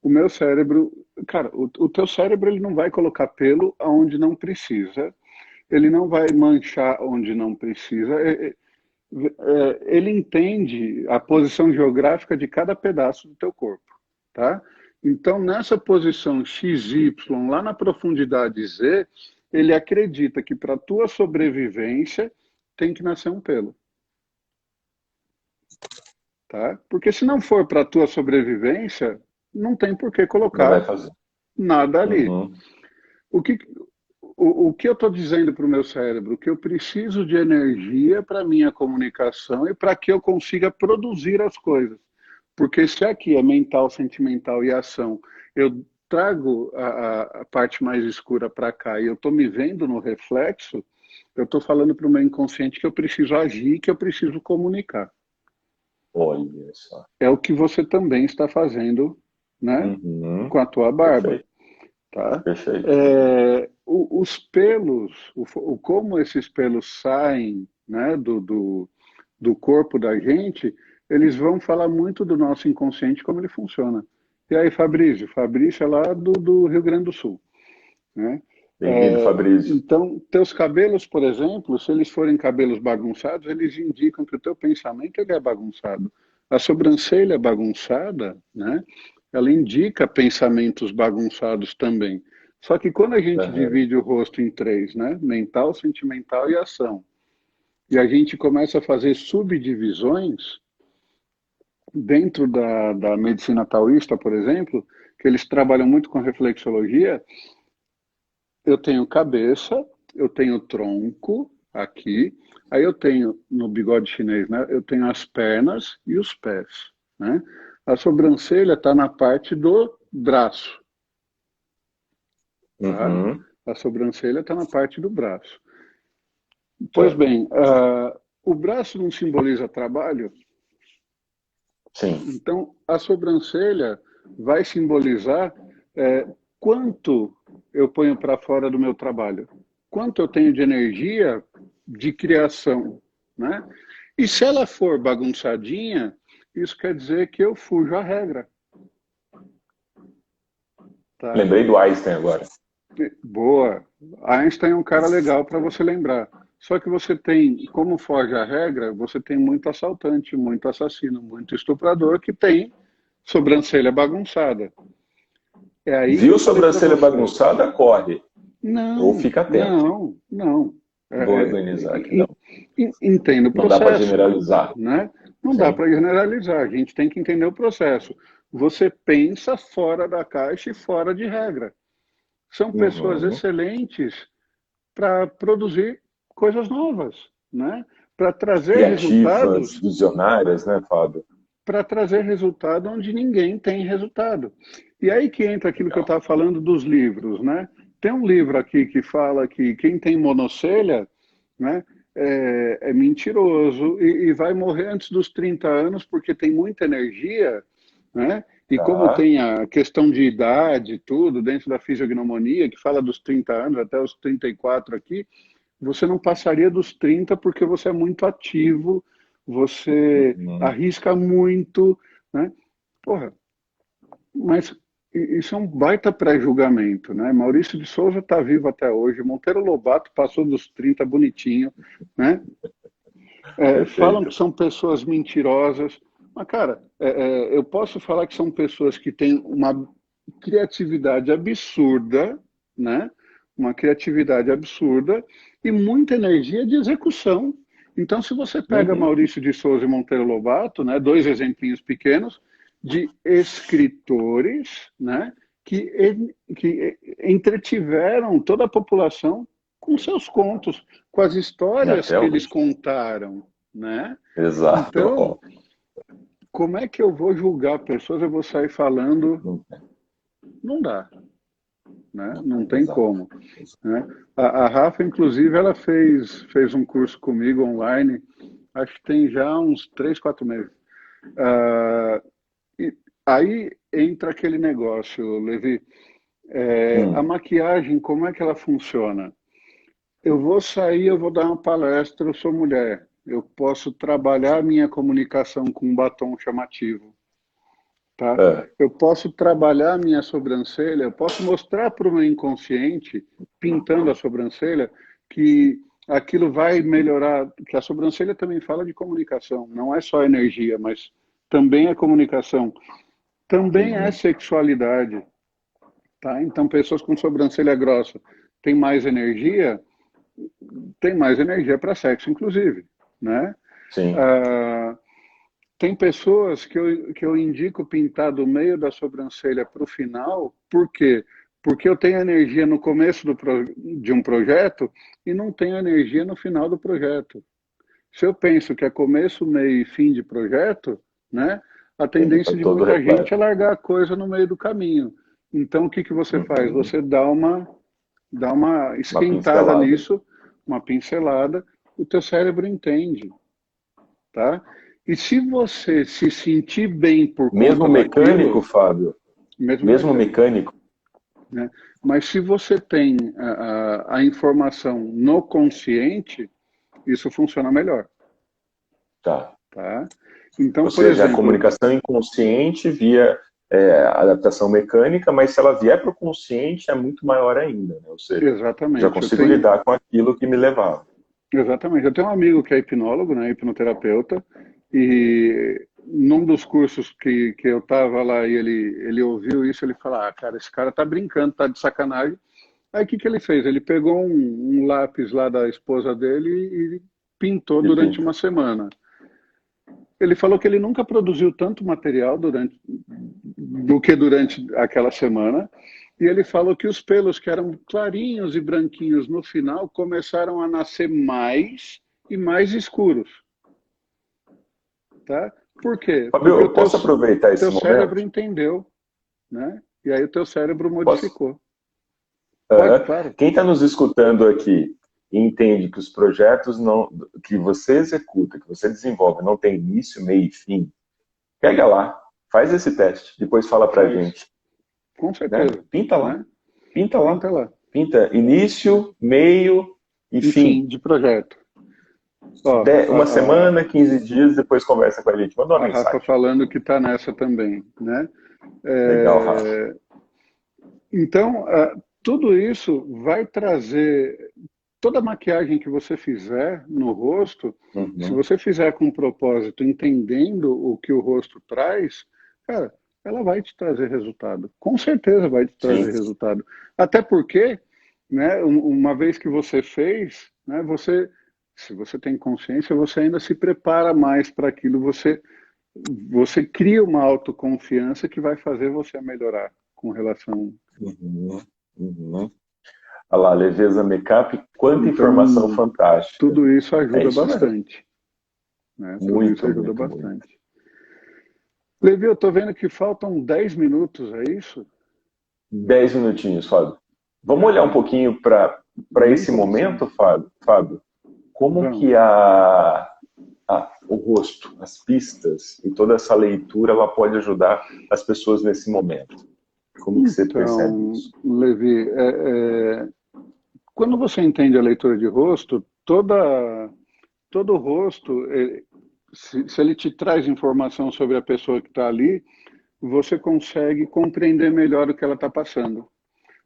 o meu cérebro, cara, o teu cérebro ele não vai colocar pelo aonde não precisa, ele não vai manchar onde não precisa, ele entende a posição geográfica de cada pedaço do teu corpo, tá? Então, nessa posição XY, lá na profundidade Z, ele acredita que para a tua sobrevivência tem que nascer um pelo, tá? Porque se não for para a tua sobrevivência, não tem por que Não vai colocar fazer. nada ali. Uhum. O que, o que eu estou dizendo para o meu cérebro? Que eu preciso de energia para minha comunicação e para que eu consiga produzir as coisas. Porque se aqui é mental, sentimental e ação, eu trago a parte mais escura para cá e eu estou me vendo no reflexo, eu estou falando para o meu inconsciente que eu preciso agir, que eu preciso comunicar. Olha só. É o que você também está fazendo, né, Uhum. com a tua barba. Perfeito, Tá? perfeito. Os pelos, como esses pelos saem, né, do corpo da gente, eles vão falar muito do nosso inconsciente, como ele funciona. E aí, Fabrício? Fabrício é lá do Rio Grande do Sul, né? Bem-vindo, Fabrício. Então, teus cabelos, por exemplo, se eles forem cabelos bagunçados, eles indicam que o teu pensamento ele é bagunçado. A sobrancelha bagunçada, né? ela indica pensamentos bagunçados também. Só que quando a gente Aham. divide o rosto em três, né? Mental, sentimental e ação, e a gente começa a fazer subdivisões dentro da medicina taoísta, por exemplo, que eles trabalham muito com reflexologia, eu tenho cabeça, eu tenho tronco aqui, aí eu tenho, no bigode chinês, né? Eu tenho as pernas e os pés, né? A sobrancelha está na parte do braço, tá? Uhum. A sobrancelha está na parte do braço. Pois Certo. bem, o braço não simboliza trabalho, Sim. então a sobrancelha vai simbolizar quanto eu ponho para fora do meu trabalho, quanto eu tenho de energia de criação, né? E se ela for bagunçadinha, isso quer dizer que eu fujo a regra, tá? Lembrei do Einstein agora. Boa. Einstein é um cara legal para você lembrar. Só que você tem, como foge à regra, você tem muito assaltante, muito assassino, muito estuprador que tem sobrancelha bagunçada. É aí que Viu eu falei para sobrancelha você. bagunçada, corre. Ou Não, fica atento. não, não. Vou organizar aqui, não. Entenda o Não dá para processo, generalizar. né? Não dá Sim. para generalizar, a gente tem que entender o processo. Você pensa fora da caixa e fora de regra. São pessoas Uhum. excelentes para produzir coisas novas, né? Para trazer Criativas, resultados, visionárias, né, Fábio? para trazer resultado onde ninguém tem resultado. E aí que entra aquilo que eu Legal. estava falando dos livros, né? Tem um livro aqui que fala que quem tem monocelha, né, é mentiroso e vai morrer antes dos 30 anos porque tem muita energia, né? E como Tá. tem a questão de idade, tudo, dentro da fisiognomonia, que fala dos 30 anos até os 34 aqui, você não passaria dos 30 porque você é muito ativo, você Uhum. arrisca muito, né? Porra, mas isso é um baita pré-julgamento, né? Maurício de Souza está vivo até hoje, Monteiro Lobato passou dos 30 bonitinho, né? Falam que Perfeito. são pessoas mentirosas, mas, cara, eu posso falar que são pessoas que têm uma criatividade absurda, né? Uma criatividade absurda e muita energia de execução. Então, se você pega Uhum. Maurício de Souza e Monteiro Lobato, né, dois exemplinhos pequenos de escritores, né, que entretiveram toda a população com seus contos, com as E histórias até que eles hoje. contaram, né? Exato. Então, Ó, como é que eu vou julgar pessoas? Eu vou sair falando, não, não dá, né? não. Não tem Exato. como, né? A Rafa, inclusive, ela fez um curso comigo online, acho que tem já uns 3, 4 meses. Ah, e aí entra aquele negócio, Levi, a Hum. maquiagem, como é que ela funciona? Eu vou sair, eu vou dar uma palestra, eu sou mulher. Eu posso trabalhar a minha comunicação com um batom chamativo, tá? É. Eu posso trabalhar a minha sobrancelha, eu posso mostrar para o meu inconsciente, pintando a sobrancelha, que aquilo vai melhorar, que a sobrancelha também fala de comunicação, não é só energia, mas também é comunicação, também é Uhum. sexualidade, tá? Então, pessoas com sobrancelha grossa têm mais energia, tem mais energia para sexo, inclusive, né? Sim. Ah, tem pessoas que eu indico pintar do meio da sobrancelha para o final, por quê? Porque eu tenho energia no começo de um projeto e não tenho energia no final do projeto. Se eu penso que é começo, meio e fim de projeto, né, a Tem que tendência estar de todo muita gente é repleto. largar a coisa no meio do caminho. Então, o que que você faz? Uhum. Você dá uma Uma esquentada pincelada. nisso, uma pincelada, o teu cérebro entende, tá? E se você se sentir bem por Mesmo conta mecânico, daquilo, Fábio, mesmo mesmo mecânico, mecânico, né? Mas se você tem a informação no consciente, isso funciona melhor, tá. tá? Então, Ou por seja, a exemplo, comunicação inconsciente via adaptação mecânica, mas se ela vier para o consciente é muito maior ainda, né? Ou seja, já exatamente, consigo lidar com aquilo que me levava. exatamente. Eu tenho um amigo que é hipnólogo, né, hipnoterapeuta, e num dos cursos que eu estava lá e ele ouviu isso, ele falou, ah, cara, esse cara tá brincando, tá de sacanagem. Aí o que ele fez? Ele pegou um lápis lá da esposa dele e pintou E durante pinta. uma semana. Ele falou que ele nunca produziu tanto material do que durante aquela semana. E ele falou que os pelos que eram clarinhos e branquinhos no final começaram a nascer mais e mais escuros, tá? Por quê? Fabio, Porque eu posso aproveitar teu esse cérebro momento? entendeu, né? E aí o teu cérebro Posso? modificou. Pode, Aham. claro. Quem está nos escutando aqui e entende que os projetos não, que você executa, que você desenvolve, não tem início, meio e fim, pega lá, faz esse teste, depois fala para a Faz, gente, com né? certeza, Pinta lá, né? pinta lá, Pinta lá. pinta início, meio e Enfim, fim. de projeto. Ó, Uma semana, 15 dias, depois conversa com a gente, manda uma a Rafa mensagem. falando que está nessa também, né? Legal, Rafa. É, então, tudo isso vai trazer toda a maquiagem que você fizer no rosto, se Uhum. você fizer com propósito, entendendo o que o rosto traz, cara, ela vai te trazer resultado. Com certeza vai te Sim. trazer resultado. Até porque, né, uma vez que você fez, né, se você tem consciência, você ainda se prepara mais para aquilo, você cria uma autoconfiança que vai fazer você melhorar com relação. Uhum. Uhum. Olha lá, Leveza Makeup, quanta informação Então, fantástica. tudo isso É ajuda isso mesmo. bastante, né? Tudo isso Muito, ajuda muito, muito. bastante. Levi, eu estou vendo que faltam 10 minutos, é isso? 10 minutinhos, Fábio. Vamos olhar um Cara, pouquinho para nem esse pensar. momento, Fábio. Como que Vamos. o rosto, as pistas e toda essa leitura ela pode ajudar as pessoas nesse momento? Como que você percebe Então, isso? Levi, quando você entende a leitura de rosto, todo rosto, se ele te traz informação sobre a pessoa que está ali, você consegue compreender melhor o que ela está passando.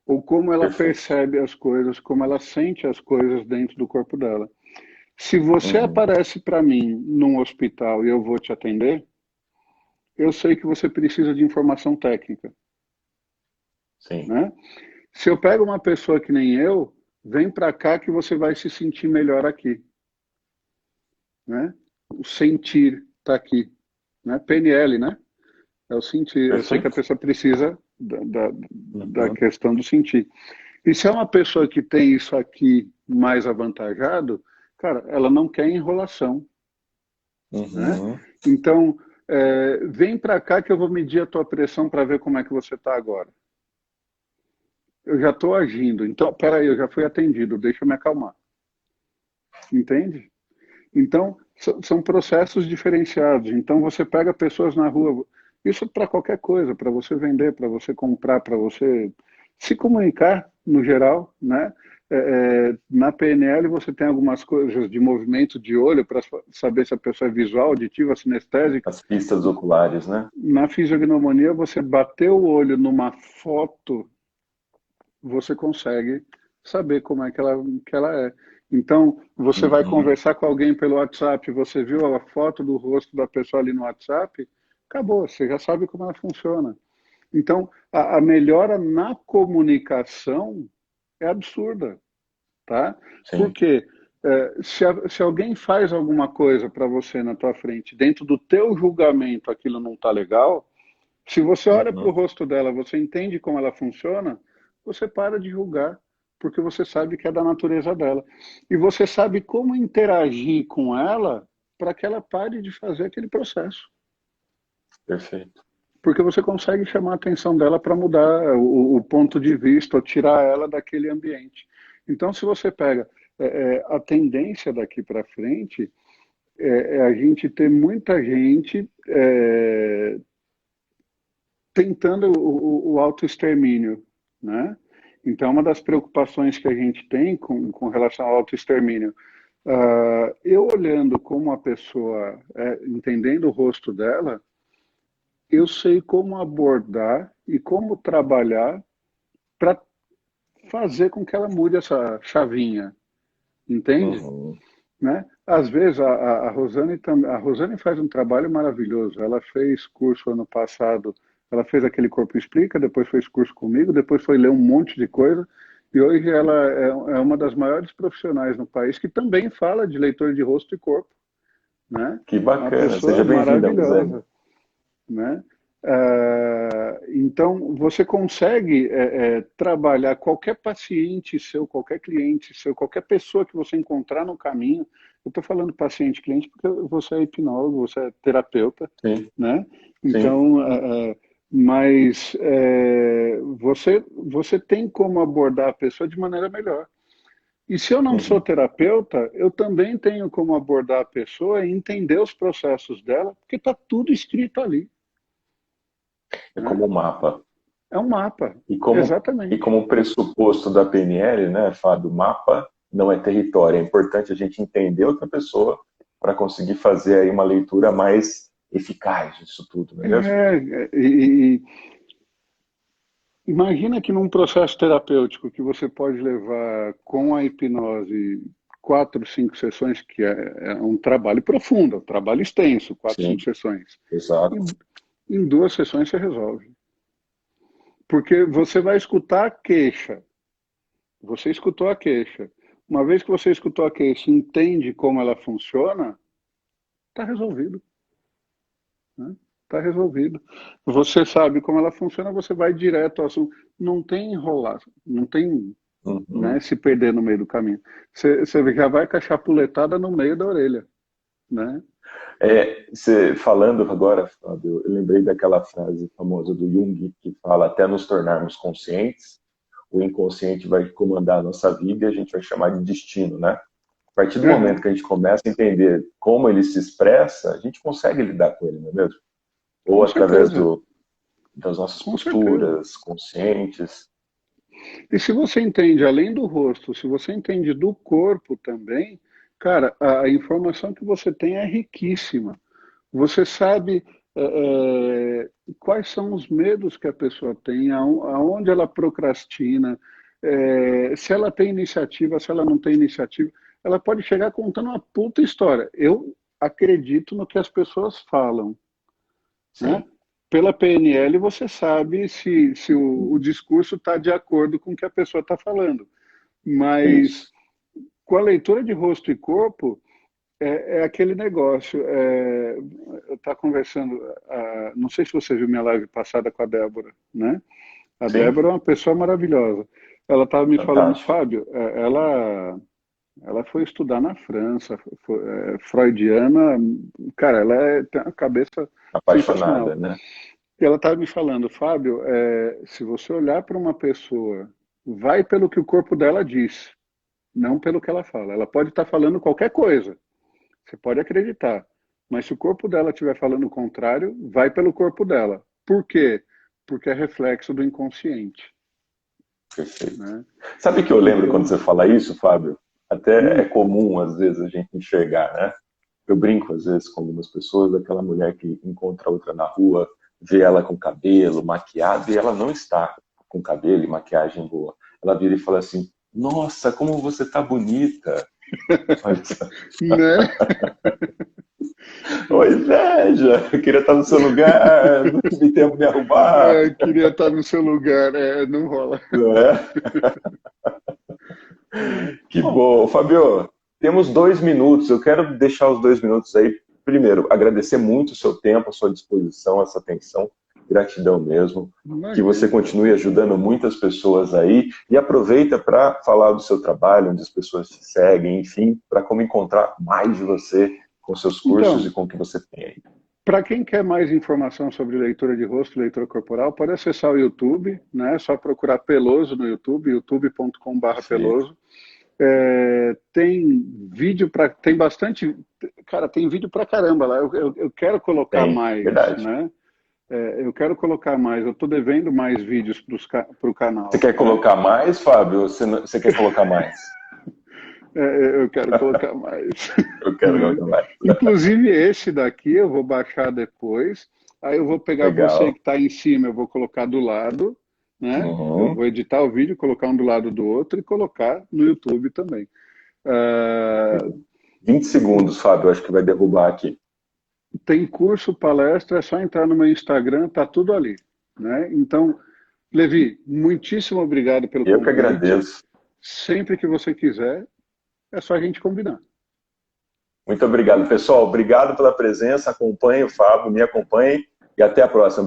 Ou como ela Perfeito. percebe as coisas, como ela sente as coisas dentro do corpo dela. Se você Uhum. aparece para mim num hospital e eu vou te atender, eu sei que você precisa de informação técnica, Sim. né? Se eu pego uma pessoa que nem eu, vem para cá que você vai se sentir melhor aqui, né? O sentir está aqui, né? PNL, né? É o sentir. Eu sei que a Perfeito. pessoa precisa da Uhum. questão do sentir. E se é uma pessoa que tem isso aqui mais avantajado, cara, ela não quer enrolação, né? Uhum. Então, vem para cá que eu vou medir a tua pressão para ver como é que você está agora. Eu já estou agindo. Então, peraí, eu já fui atendido, deixa eu me acalmar. Entende? Então, são processos diferenciados. Então, você pega pessoas na rua, isso para qualquer coisa, para você vender, para você comprar, para você se comunicar no geral, né? Na PNL você tem algumas coisas de movimento de olho para saber se a pessoa é visual, auditiva, sinestésica. As pistas oculares, né? Na fisiognomonia, você bater o olho numa foto, você consegue saber como é que ela é. Então, você vai Uhum. conversar com alguém pelo WhatsApp, você viu a foto do rosto da pessoa ali no WhatsApp, acabou, você já sabe como ela funciona. Então, a melhora na comunicação é absurda, tá? Sim. Porque se alguém faz alguma coisa para você na tua frente, dentro do teu julgamento aquilo não está legal, se você olha para o Uhum. rosto dela, você entende como ela funciona, você para de julgar, porque você sabe que é da natureza dela. E você sabe como interagir com ela para que ela pare de fazer aquele processo. Perfeito. Porque você consegue chamar a atenção dela para mudar o ponto de vista, ou tirar ela daquele ambiente. Então, se você pega a tendência daqui para frente, é a gente ter muita gente tentando o autoextermínio, né? Então, uma das preocupações que a gente tem com relação ao autoextermínio, eu olhando como a pessoa, entendendo o rosto dela, eu sei como abordar e como trabalhar para fazer com que ela mude essa chavinha, entende? Uhum. Né? às vezes a Rosane faz um trabalho maravilhoso. Ela fez curso ano passado, ela fez aquele Corpo Explica, depois fez curso comigo, depois foi ler um monte de coisa. E hoje ela é uma das maiores profissionais no país que também fala de leitor de rosto e corpo, né? Que Uma bacana. pessoa Seja bem-vinda, Rosane. maravilhosa, né? Então, você consegue trabalhar qualquer paciente seu, qualquer cliente seu, qualquer pessoa que você encontrar no caminho. Eu estou falando paciente-cliente porque você é hipnólogo, você é terapeuta, Sim, né? sim. Então, mas você tem como abordar a pessoa de maneira melhor. E se eu não sou Uhum. terapeuta, eu também tenho como abordar a pessoa e entender os processos dela, porque está tudo escrito ali, É né? como um mapa. É um mapa, E exatamente. como pressuposto da PNL, né, Fábio, mapa não é território. É importante a gente entender outra pessoa para conseguir fazer aí uma leitura mais eficaz disso tudo, não é mesmo? Imagina que num processo terapêutico que você pode levar com a hipnose 4, 5 sessões, que é um trabalho profundo, um trabalho extenso, quatro, cinco Sim, sessões. exato. Em, em 2 sessões você resolve. Porque você vai escutar a queixa. Você escutou a queixa. Uma vez que você escutou a queixa e entende como ela funciona, está resolvido. Né? Está resolvido. Você sabe como ela funciona, você vai direto ao assunto. Não tem enrolar, não tem, né, Uhum. se perder no meio do caminho. Você já vai com a chapuletada no meio da orelha. Né? Você falando agora, Fábio, eu lembrei daquela frase famosa do Jung que fala até nos tornarmos conscientes, o inconsciente vai comandar a nossa vida e a gente vai chamar de destino, né? A partir do momento Uhum. que a gente começa a entender como ele se expressa, a gente consegue lidar com ele, não é mesmo? Ou Com através certeza, das nossas com certeza. posturas conscientes. E se você entende além do rosto, se você entende do corpo também, cara, a informação que você tem é riquíssima. Você sabe quais são os medos que a pessoa tem, aonde ela procrastina, se ela tem iniciativa, se ela não tem iniciativa. Ela pode chegar contando uma puta história. Eu acredito no que as pessoas falam, né? Sim, Pela PNL você sabe se o discurso está de acordo com o que a pessoa está falando. Mas isso. com a leitura de rosto e corpo, é aquele negócio. Eu estava conversando, não sei se você viu minha live passada com a Débora, né? A Sim, Débora é uma pessoa maravilhosa. Ela estava me falando, fantástico. Fábio, ela foi estudar na França, freudiana, cara, tem uma cabeça Apaixonada, sensacional. né? E ela estava me falando, Fábio, se você olhar para uma pessoa, vai pelo que o corpo dela diz, não pelo que ela fala. Ela pode estar falando qualquer coisa, você pode acreditar, mas se o corpo dela estiver falando o contrário, vai pelo corpo dela. Por quê? Porque é reflexo do inconsciente. Perfeito. Né? Sabe que eu lembro quando Então, você fala isso, Fábio? Até é hum, comum, às vezes, a gente enxergar, né? Eu brinco, às vezes, com algumas pessoas, daquela mulher que encontra outra na rua, vê ela com cabelo, maquiada, e ela não está com cabelo e maquiagem boa. Ela vira e fala assim, nossa, como você tá bonita. Olha só. né? Ô, inveja, eu queria estar no seu lugar, não tive tempo de me arrumar, Queria estar no seu lugar, não rola. não é? Que Bom, bom. Fabio, temos 2 minutos. Eu quero deixar os 2 minutos aí. Primeiro, agradecer muito o seu tempo, a sua disposição, essa atenção. Gratidão mesmo. Que você imagina. continue ajudando muitas pessoas aí. E aproveita para falar do seu trabalho, onde as pessoas te seguem, enfim, para como encontrar mais de você com seus cursos e Então, com o que você tem aí. para quem quer mais informação sobre leitura de rosto, leitura corporal, pode acessar o YouTube, né? É só procurar Peloso no YouTube, Perfeito. youtube.com/peloso. Tem vídeo tem bastante, cara, tem vídeo pra caramba lá. Eu quero colocar Tem, mais, verdade. né? Eu quero colocar mais. Eu estou devendo mais vídeos para o Você canal, quer né? colocar mais, Fábio? Ou você quer colocar mais? Eu quero colocar mais, Eu quero né? colocar mais. Inclusive esse daqui eu vou baixar depois. Aí eu vou pegar você Legal. que está em cima, eu vou colocar do lado, né? Eu Uhum. vou editar o vídeo, colocar um do lado do outro e colocar no YouTube também. Ah, 20 segundos, Fábio, acho que vai derrubar aqui. Tem curso, palestra, é só entrar no meu Instagram, tá tudo ali, né? Então, Levi, muitíssimo obrigado pelo Eu que convite. agradeço. Sempre que você quiser, é só a gente combinar. Muito obrigado, pessoal. Obrigado pela presença. Acompanhe o Fábio, me acompanhe e até a próxima.